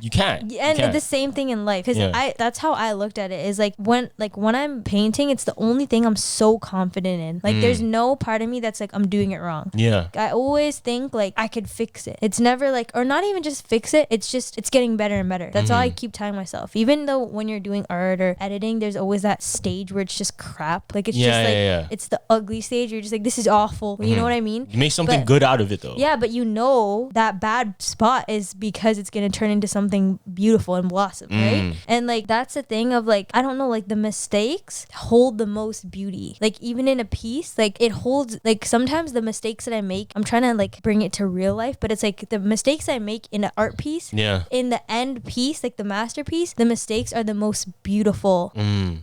you can't. And the same thing in life, because that's how I looked at it. Is like when I'm painting, it's the only thing I'm so confident in. Like there's no part of me that's like I'm doing it wrong. Yeah. I always think like I could fix it. It's never like, or not even just fix it. It's just it's getting better and better. That's all I keep telling myself. Even though when you're doing art or editing, there's always that stage where it's just crap. Like it's just like it's the ugly stage. You're just like, this is awful. You know what I mean? You make something good out of it though. Yeah, but you know that bad spot is because it's gonna turn into something beautiful and blossom, right? And like that's the thing of like, I don't know, like the mistakes hold the most beauty. Like even in a piece, like it holds, like sometimes the mistakes that I make, I'm trying to like bring it to real life, but it's like the mistakes I make in an art piece, in the end piece, like the masterpiece, the mistakes are the most beautiful,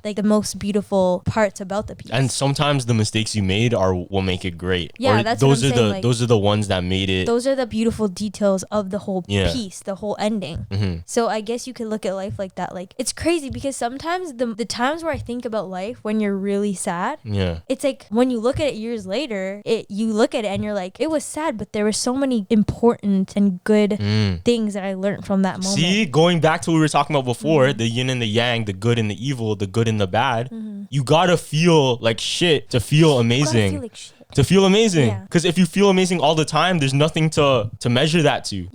like the most beautiful parts about the piece. And sometimes the mistakes you made are what make it great. Yeah, or that's those what I'm are saying, the like, those are the ones that made it. Those are the beautiful details of the whole piece, the whole ending. So I guess you could look at life like that. Like it's crazy because sometimes the times where I think about life when you're really sad, it's like when you look at it years later, you look at it and you're like, it was sad, but there were so many important and good things that I learned from that moment. See, going back to what we were talking about before, the yin and the yang, the good and the evil, the good and the bad, you gotta feel like shit to feel amazing. To feel amazing. Because if you feel amazing all the time, there's nothing to measure that to.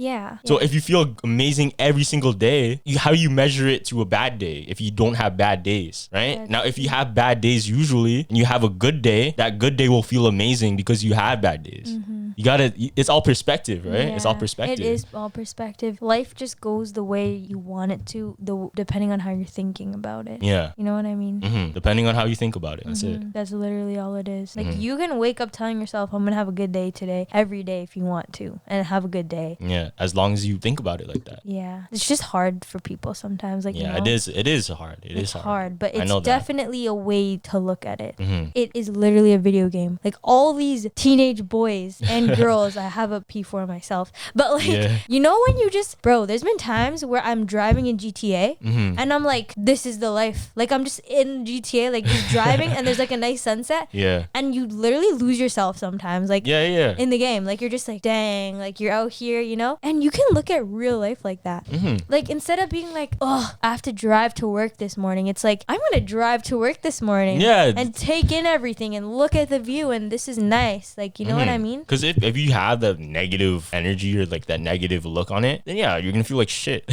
So if you feel amazing every single day, how do you measure it to a bad day if you don't have bad days, right? Now, if you have bad days usually and you have a good day, that good day will feel amazing because you had bad days. You gotta, it's all perspective, right? It's all perspective. It is all perspective. Life just goes the way you want it to, depending on how you're thinking about it. Yeah. You know what I mean? Depending on how you think about it. That's it. That's literally all it is. Like you can wake up telling yourself, I'm gonna have a good day today, every day if you want to, and have a good day. Yeah, as long as you think about it like that. Yeah, it's just hard for people sometimes. Like, yeah, you know? it is hard. It's hard, but it's definitely a way to look at it. It is literally a video game. Like all these teenage boys and girls, I have a P4 myself, but like you know when you just, bro, there's been times where I'm driving in GTA and I'm like, this is the life. Like I'm just in GTA, like just driving and there's like a nice sunset. And you literally lose yourself sometimes, like in the game. Like you're just like, dang, like you're out here, you know? And you can look at real life like that. Like instead of being like, oh, I have to drive to work this morning, it's like, I'm gonna drive to work this morning and take in everything and look at the view, and this is nice. Like, you know what I mean? Because if you have that negative energy or like that negative look on it, then you're gonna feel like shit.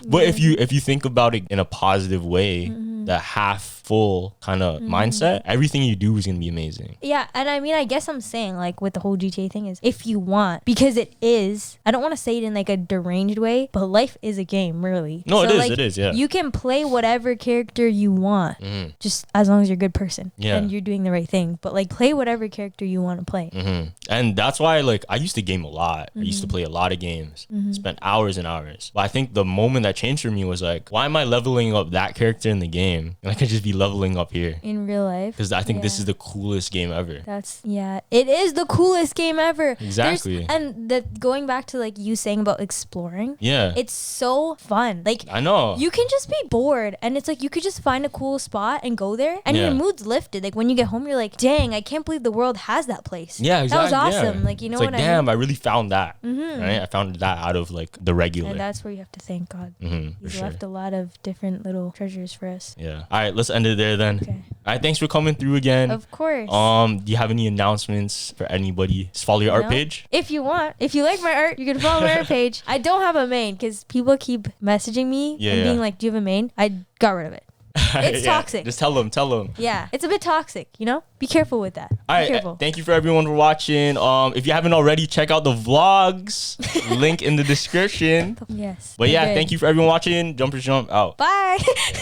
But if you think about it in a positive way, that half full kind of mindset, everything you do is gonna be amazing. Yeah, and I mean, I guess I'm saying like with the whole GTA thing is, if you want, because it is, I don't want to say it in like a deranged way, but life is a game, really. No, so, it is, yeah. You can play whatever character you want, just as long as you're a good person and you're doing the right thing. But like, play whatever character you want to play. And that's why, like, I used to game a lot. I used to play a lot of games, spent hours and hours. But I think the moment that changed for me was like, why am I leveling up that character in the game? And I could just be leveling up here in real life, because I think this is the coolest game ever. It is the coolest game ever. Exactly. And going back to like you saying about exploring, it's so fun. Like, I know you can just be bored and it's like you could just find a cool spot and go there and your mood's lifted. Like when you get home, you're like, dang, I can't believe the world has that place. Yeah, exactly. That was awesome. Like, you know, it's what like, I damn, mean? I really found that. Right, I found that out of like the regular. And that's where you have to thank God. He's left a lot of different little treasures for us. Yeah. All right, let's end it there then. Okay. All right, thanks for coming through again. Of course. Do you have any announcements for anybody? Just follow your art page. If you want, if you like my art, you can follow my art page. I don't have a main because people keep messaging me and being like, do you have a main? I got rid of it. It's toxic. Just tell them. Yeah, it's a bit toxic, you know? Be careful with that. All right, thank you for everyone for watching. If you haven't already, check out the vlogs. Link in the description. Yes. But yeah, thank you for everyone watching. Jumpers Jump out. Bye.